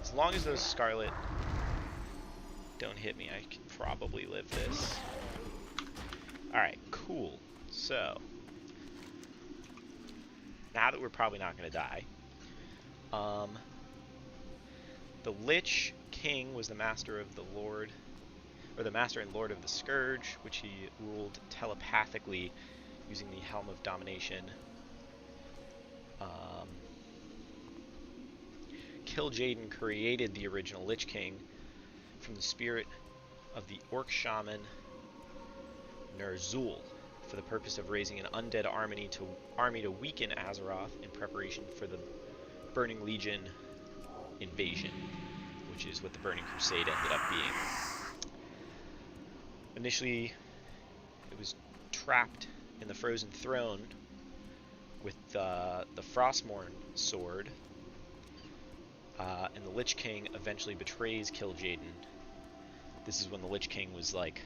As long as those Scarlet don't hit me, I can probably live this. Alright, cool. So, now that we're probably not going to die, the Lich King was the master of the Lord, or the master and Lord of the Scourge, which he ruled telepathically using the Helm of Domination. Kil'jaeden created the original Lich King from the spirit of the Orc Shaman Ner'zhul for the purpose of raising an undead army to weaken Azeroth in preparation for the Burning Legion invasion, which is what the Burning Crusade ended up being. Initially, it was trapped in the Frozen Throne with the Frostmourne sword, and the Lich King eventually betrays Kil'jaeden. This is when the Lich King was like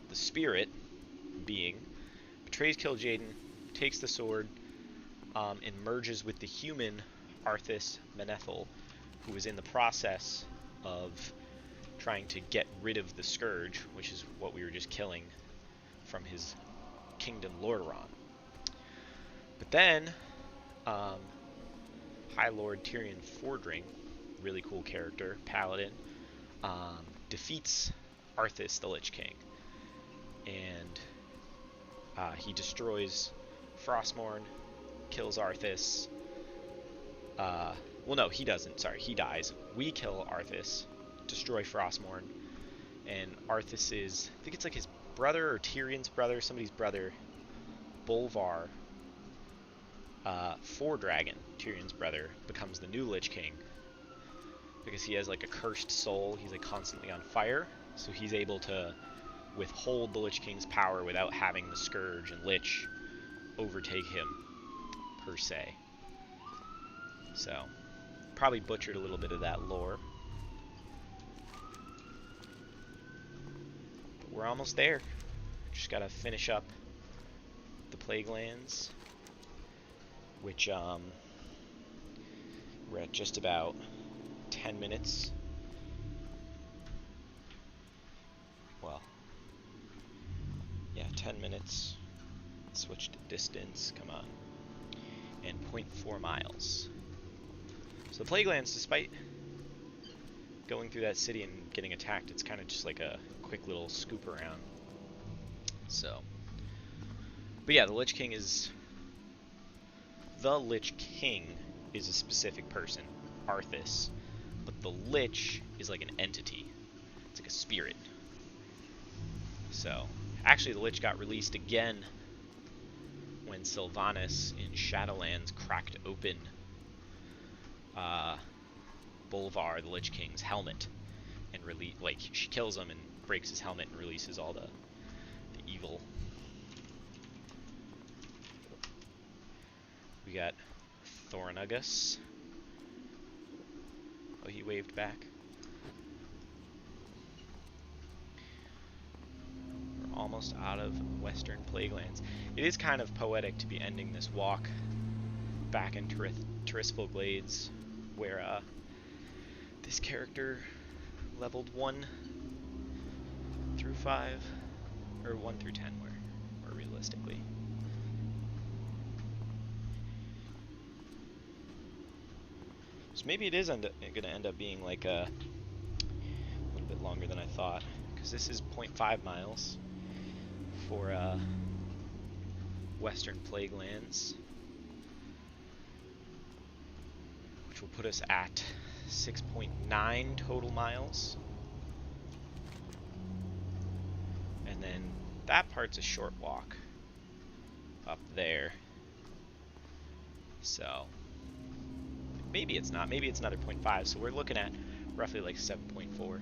the spirit being, betrays Kil'jaeden, takes the sword, and merges with the human Arthas Menethil, who was in the process of trying to get rid of the Scourge, which is what we were just killing from his kingdom, Lordaeron. But then, High Lord Tyrion Fordring, really cool character, paladin, defeats Arthas the Lich King, and he destroys Frostmourne, kills Arthas. Well, no, he doesn't. Sorry, he dies. We kill Arthas, destroy Frostmourne, and Arthas's, I think it's like his brother or Tyrion's brother, somebody's brother, Bolvar, Fordragon, Tyrion's brother, becomes the new Lich King because he has like a cursed soul. He's like constantly on fire, so he's able to withhold the Lich King's power without having the Scourge and Lich overtake him, per se. So, probably butchered a little bit of that lore. we're almost there. Just gotta finish up the Plague Lands, which we're at just about 10 minutes. Well, yeah, 10 minutes. Switch to distance, come on. And 0.4 miles. So the Plague Lands, despite going through that city and getting attacked, it's kind of just like a quick little scoop around. So, but yeah, the Lich King is a specific person, Arthas, but the Lich is like an entity. It's like a spirit. So, actually the Lich got released again when Sylvanas in Shadowlands cracked open Bolvar, the Lich King's helmet, and she kills him and breaks his helmet and releases all the evil. We got Thornagus. Oh, he waved back. We're almost out of Western Plaguelands. It is kind of poetic to be ending this walk back in Tirisfal Glades, where this character leveled 1 through 5, or 1 through 10, more realistically. So maybe it is going to end up being like a little bit longer than I thought, because this is 0.5 miles for Western Plaguelands, which will put us at 6.9 total miles. And then that part's a short walk up there. So maybe it's not. Maybe it's another 0.5. So we're looking at roughly like 7.4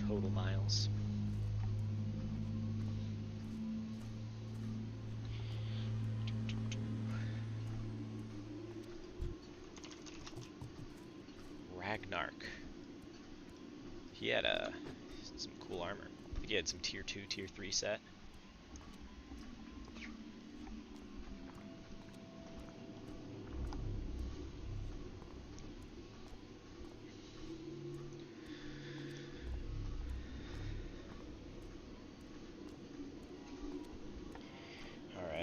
total miles. Ragnark. He had some cool armor. I think he had some tier 2, tier 3 set.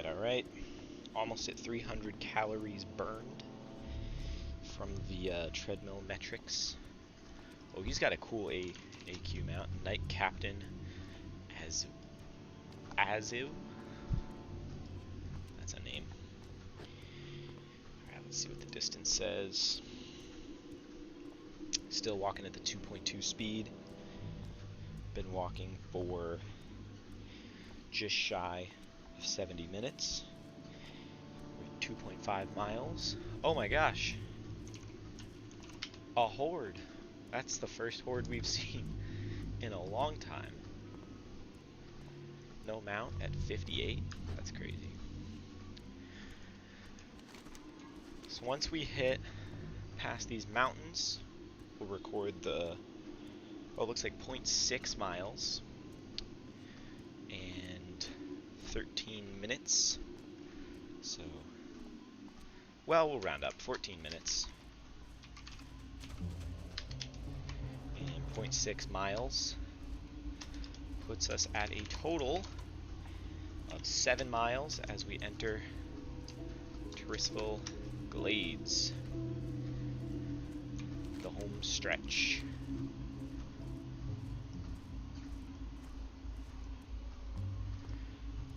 Alright. Almost at 300 calories burned from the treadmill metrics. Oh, he's got a cool AQ mount. Knight Captain Azeroth. That's a name. Alright, let's see what the distance says. Still walking at the 2.2 speed. Been walking for just shy of 70 minutes. We're 2.5 miles. Oh my gosh. A horde. That's the first horde we've seen in a long time. No mount at 58. That's crazy. So once we hit past these mountains, we'll record the, oh, it looks like 0.6 miles and 13 minutes. So, well, we'll round up, 14 minutes. And 0.6 miles puts us at a total of 7 miles as we enter Tirisfal Glades, the home stretch.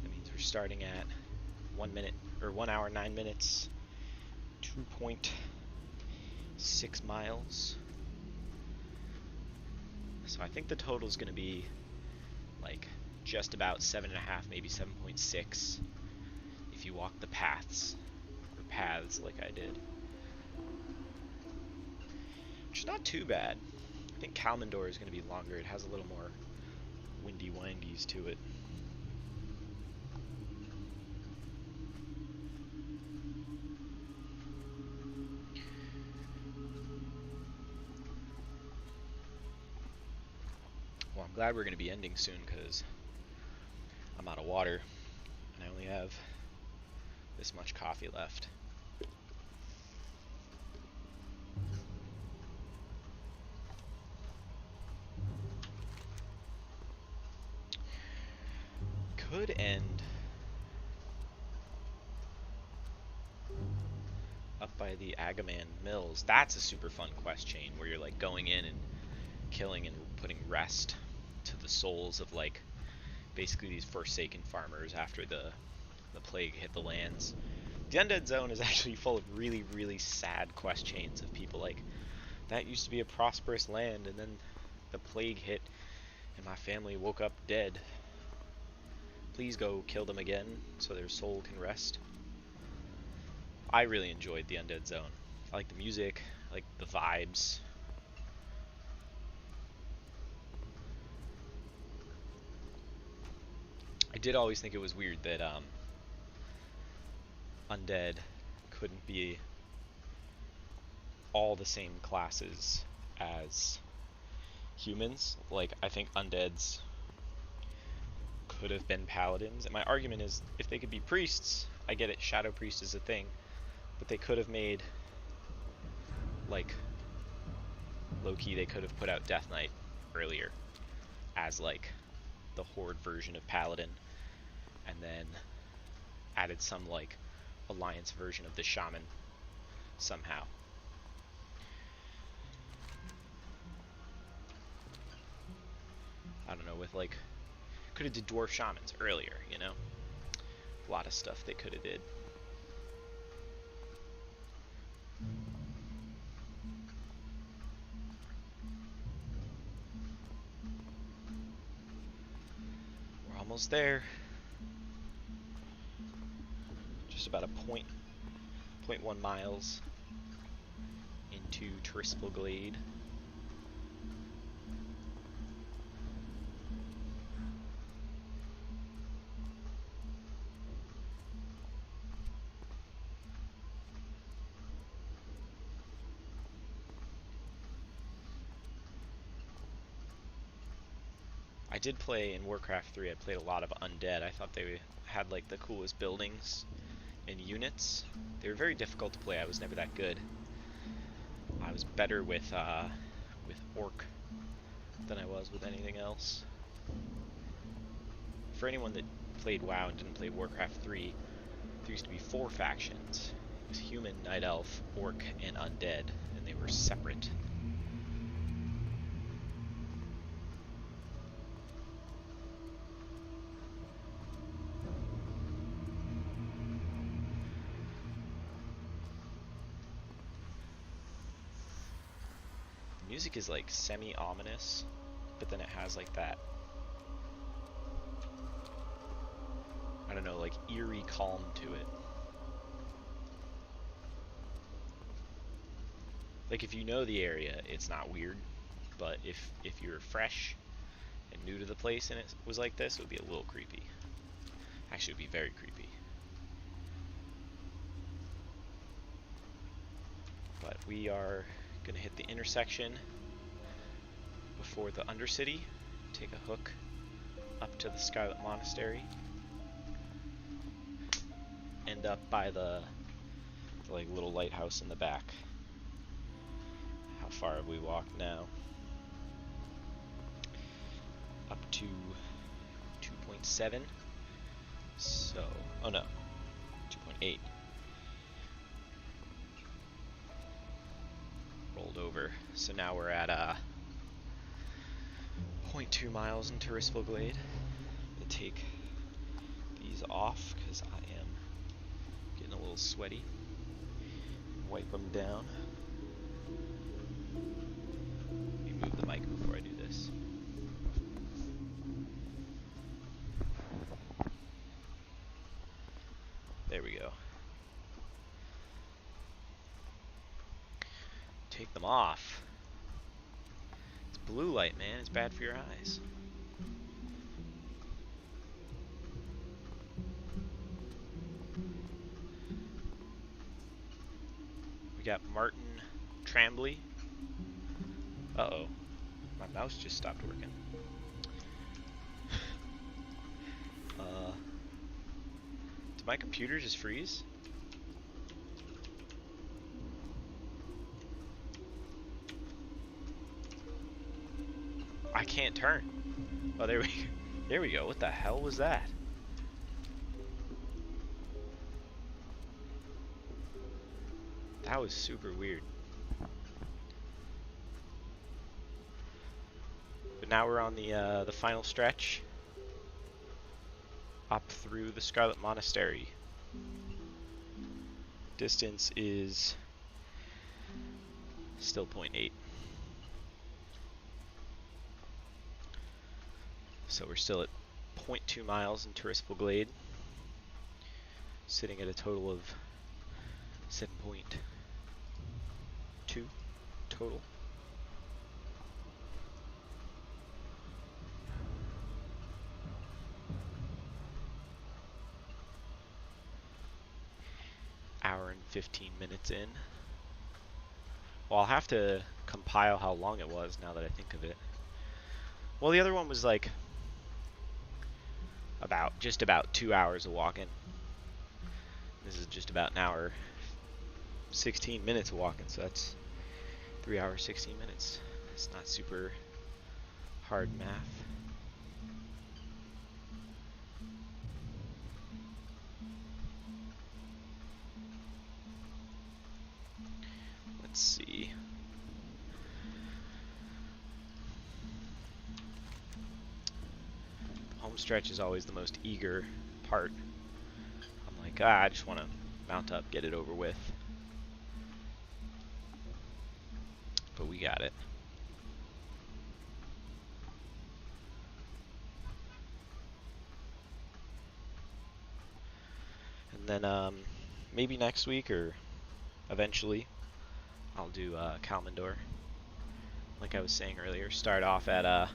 That means we're starting at 1 hour 9 minutes, 2.6 miles. So I think the total is going to be like just about 7.5, maybe 7.6 if you walk the paths like I did. Which is not too bad. I think Kalmandor is going to be longer. It has a little more windy windies to it. Well, I'm Glad we're going to be ending soon because I'm out of water and I only have this much coffee left. Could end up by the Agaman Mills. That's a super fun quest chain where you're like going in and killing and putting rest to the souls of like basically these Forsaken farmers after the plague hit the lands. The Undead Zone is actually full of really, really sad quest chains of people like, that used to be a prosperous land and then the plague hit and my family woke up dead. Please go kill them again so their soul can rest. I really enjoyed the Undead Zone. I like the music, I like the vibes. I did always think it was weird that undead couldn't be all the same classes as humans. Like, I think undeads could have been paladins, and my argument is if they could be priests, I get it, shadow priest is a thing, but they could have made, like, low-key, they could have put out Death Knight earlier as like the horde version of paladin, and then added some like alliance version of the shaman somehow. I don't know, with like, could have did dwarf shamans earlier, you know? A lot of stuff they could have did. We're almost there. Just about a 0.1 miles into Trispel Glade. I did play in Warcraft 3, I played a lot of Undead. I thought they had like the coolest buildings and units. They were very difficult to play, I was never that good. I was better with Orc than I was with anything else. For anyone that played WoW and didn't play Warcraft 3, there used to be 4 factions. It was Human, Night Elf, Orc, and Undead, and they were separate. The music is like semi-ominous, but then it has like that, I don't know, like eerie calm to it. Like if you know the area, it's not weird, but if you're fresh and new to the place and it was like this, it would be a little creepy. Actually, it would be very creepy. But we are gonna hit the intersection before the Undercity, take a hook up to the Scarlet Monastery, end up by the like little lighthouse in the back. How far have we walked now? Up to 2.7. So, oh no, 2.8. Rolled over. So now we're at 0.2 miles into Rispel Glade. I'm gonna take these off because I am getting a little sweaty. Wipe them down. Let me move the mic before I do this. There we go. Take them off. It's blue light, man. It's bad for your eyes. We got Martin Trambly. Uh-oh. My mouse just stopped working. Did my computer just freeze? I can't turn. Oh, there we go. There we go. What the hell was that? That was super weird. But now we're on the final stretch. Up through the Scarlet Monastery. Distance is still 0.8. So we're still at 0.2 miles in Turrispal Glade. Sitting at a total of 7.2 total. Hour and 15 minutes in. Well, I'll have to compile how long it was now that I think of it. Well, the other one was like just about 2 hours of walking. This is just about an hour, 16 minutes of walking, so that's 3 hours, 16 minutes. It's not super hard math. Let's see. Home stretch is always the most eager part. I'm like, I just want to mount up, get it over with. But we got it. And then maybe next week or eventually I'll do Kalmandor. Like I was saying earlier, start off at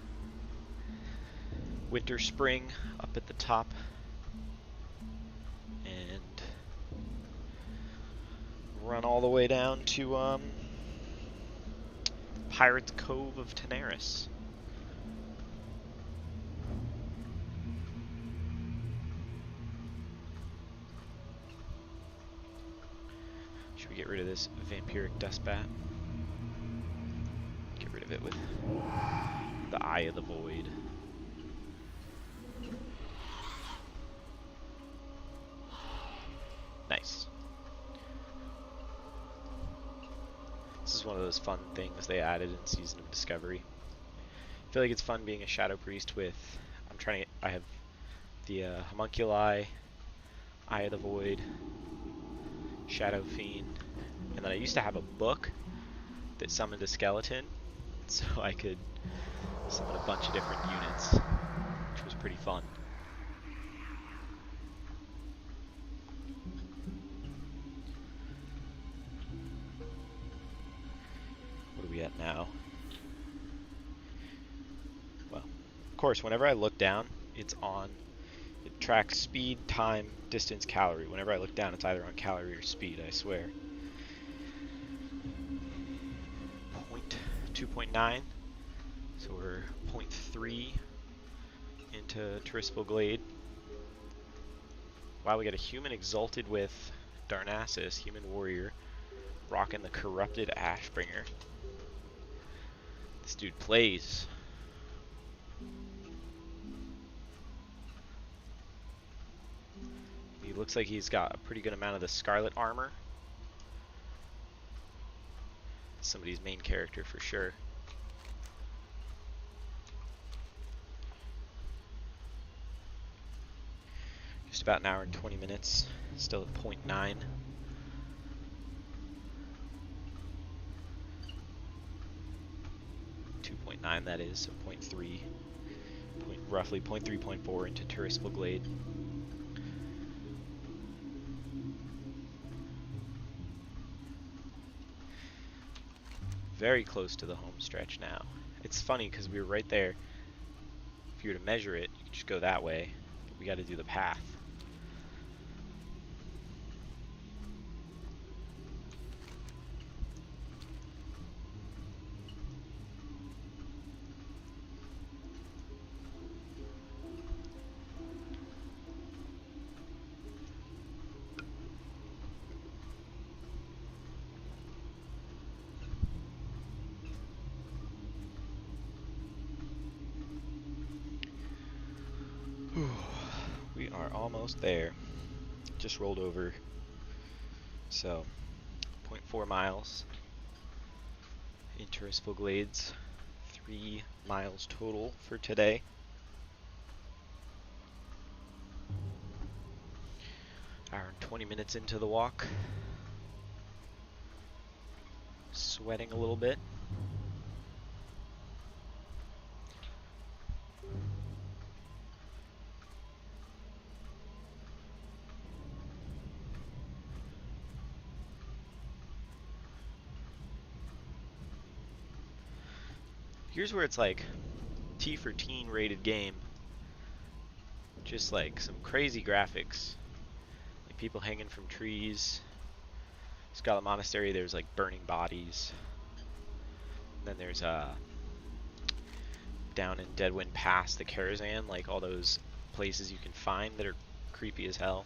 Winter Spring up at the top and run all the way down to Pirate's Cove of Tenaris. Should we get rid of this vampiric dustbat? Get rid of it with the Eye of the Void. Nice. This is one of those fun things they added in Season of Discovery. I feel like it's fun being a Shadow Priest with... I have the Homunculi, Eye of the Void, Shadow Fiend, and then I used to have a book that summoned a skeleton, so I could summon a bunch of different units, which was pretty fun. What are we at now? Well, of course, whenever I look down, it tracks speed, time, distance, calorie. Whenever I look down, it's either on calorie or speed, I swear. 2.9, so we're 0.3 into Turrispal Glade. Wow, we got a human exalted with Darnassus, human warrior, rocking the corrupted Ashbringer. This dude plays. He looks like he's got a pretty good amount of the Scarlet armor. Somebody's main character for sure. Just about an hour and 20 minutes. Still at 0.9. 2.9 that is, so 0.3. Roughly 0.3, 0.4 into Turrispal Glade. Very close to the home stretch now. It's funny because we were right there. If you were to measure it, you could just go that way. But we got to do the path. almost there. Just rolled over. So, 0.4 miles into Rispel Glades. 3 miles total for today. Hour and 20 minutes into the walk. Sweating a little bit. Here's where it's like T for teen rated game. Just like some crazy graphics. Like people hanging from trees. Scarlet Monastery, there's like burning bodies. And then there's down in Deadwind Pass, the Karazhan, like all those places you can find that are creepy as hell.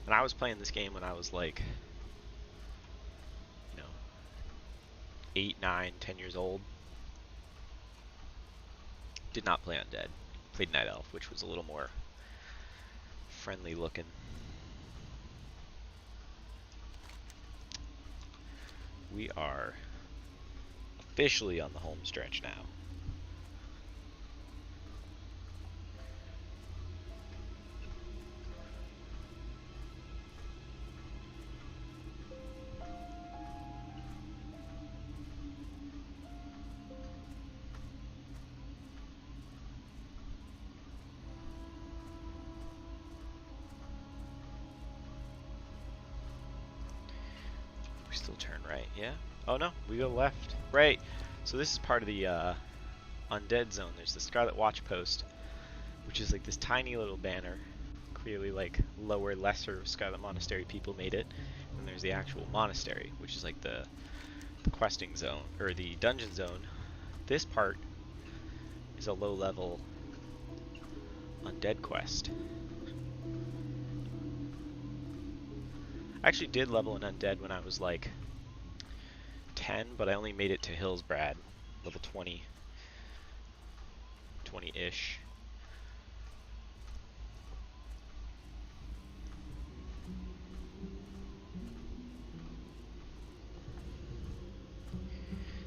And I was playing this game when I was like, 8, 9, 10 years old. Did not play Undead. Played Night Elf, which was a little more friendly looking. We are officially on the home stretch now. We still turn right, yeah? Oh no, we go left. Right. So this is part of the Undead zone. There's the Scarlet Watch Post, which is like this tiny little banner. Clearly like lower, lesser Scarlet Monastery people made it. And there's the actual monastery, which is like the questing zone, or the dungeon zone. This part is a low level Undead quest. I actually did level an Undead when I was like 10, but I only made it to Hillsbrad, level 20. 20-ish.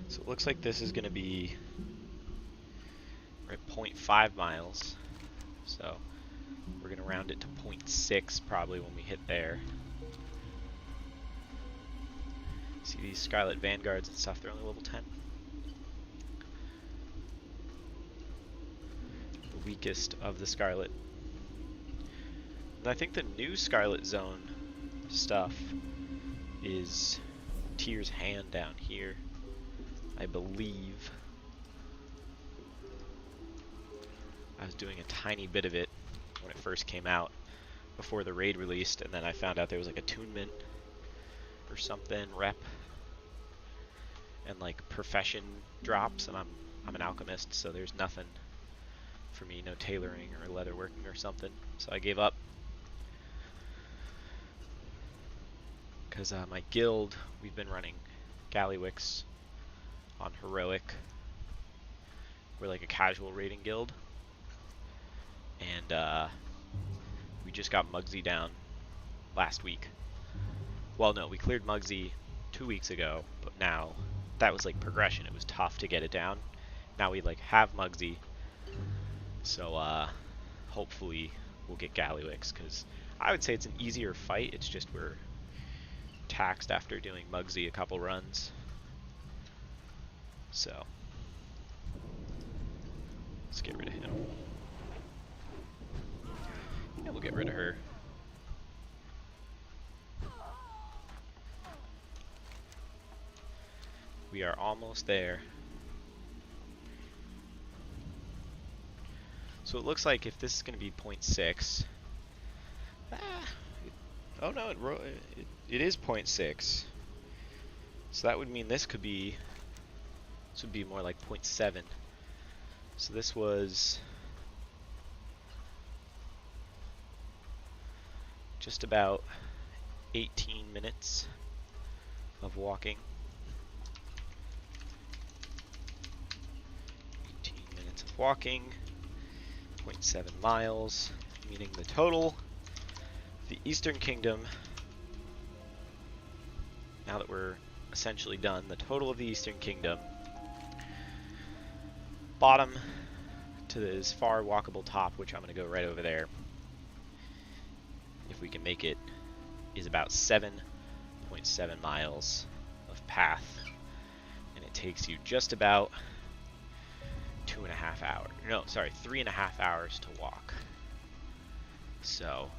So it looks like this is going to be at 0.5 miles. So we're going to round it to 0.6 probably when we hit there. See these Scarlet Vanguards and stuff, they're only level 10. The weakest of the Scarlet. And I think the new Scarlet Zone stuff is Tyr's Hand down here, I believe. I was doing a tiny bit of it when it first came out before the raid released, and then I found out there was like attunement or something, rep, and like profession drops, and I'm an alchemist, so there's nothing for me, no tailoring or leatherworking or something, so I gave up. Because my guild, we've been running Gallywix on Heroic. We're like a casual raiding guild. And we just got Mugsy down last week. Well, no, we cleared Mugsy 2 weeks ago, but now that was like progression. It was tough to get it down. Now we like have Mugsy, so hopefully we'll get Gallywix, because I would say it's an easier fight. It's just we're taxed after doing Mugsy a couple runs. So let's get rid of him. Yeah, we'll get rid of her. We are almost there. So it looks like if this is going to be 0.6. Oh no, it is 0.6. So that would mean this would be more like 0.7. So this was just about 18 minutes of walking. 18 minutes of walking. 7.7 miles, meaning the total, the Eastern Kingdom, now that we're essentially done, the total of the Eastern Kingdom, bottom to this far walkable top, which I'm going to go right over there, if we can make it, is about 7.7 miles of path, and it takes you just about 2.5 hours. No, sorry, 3.5 hours to walk. So,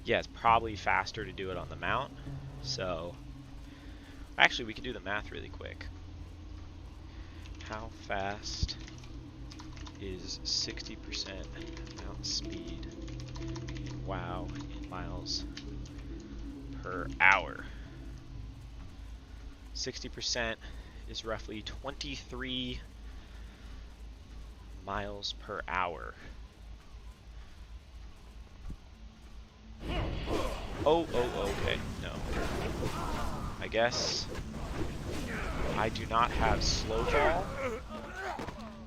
yeah, it's probably faster to do it on the mount. So, actually, we can do the math really quick. How fast is 60% mount speed in WoW in miles per hour? 60% is roughly 23 miles per hour. Oh, okay, no. I guess I do not have slow fall,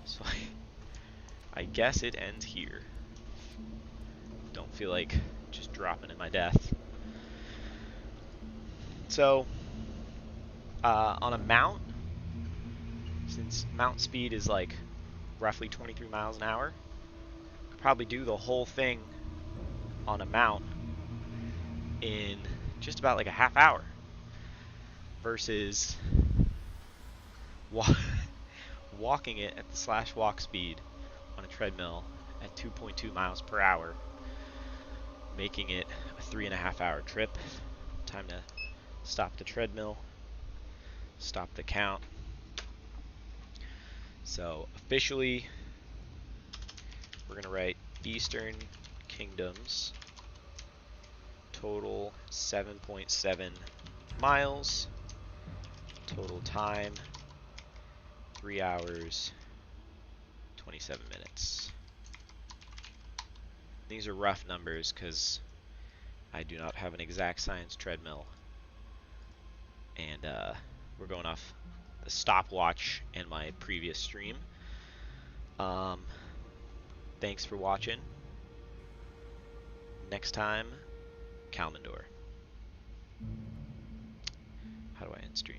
so I guess it ends here. Don't feel like just dropping in my death. So, on a mount, since mount speed is like roughly 23 miles an hour, could probably do the whole thing on a mount in just about like a half hour versus walking it at the slash walk speed on a treadmill at 2.2 miles per hour, making it a 3.5 hour trip. Time to stop the treadmill, stop the count. So officially, we're going to write Eastern Kingdoms, total 7.7 miles, total time 3 hours 27 minutes. These are rough numbers because I do not have an exact science treadmill, and we're going off the stopwatch and my previous stream. Thanks for watching. Next time, Kalmandor. How do I end stream?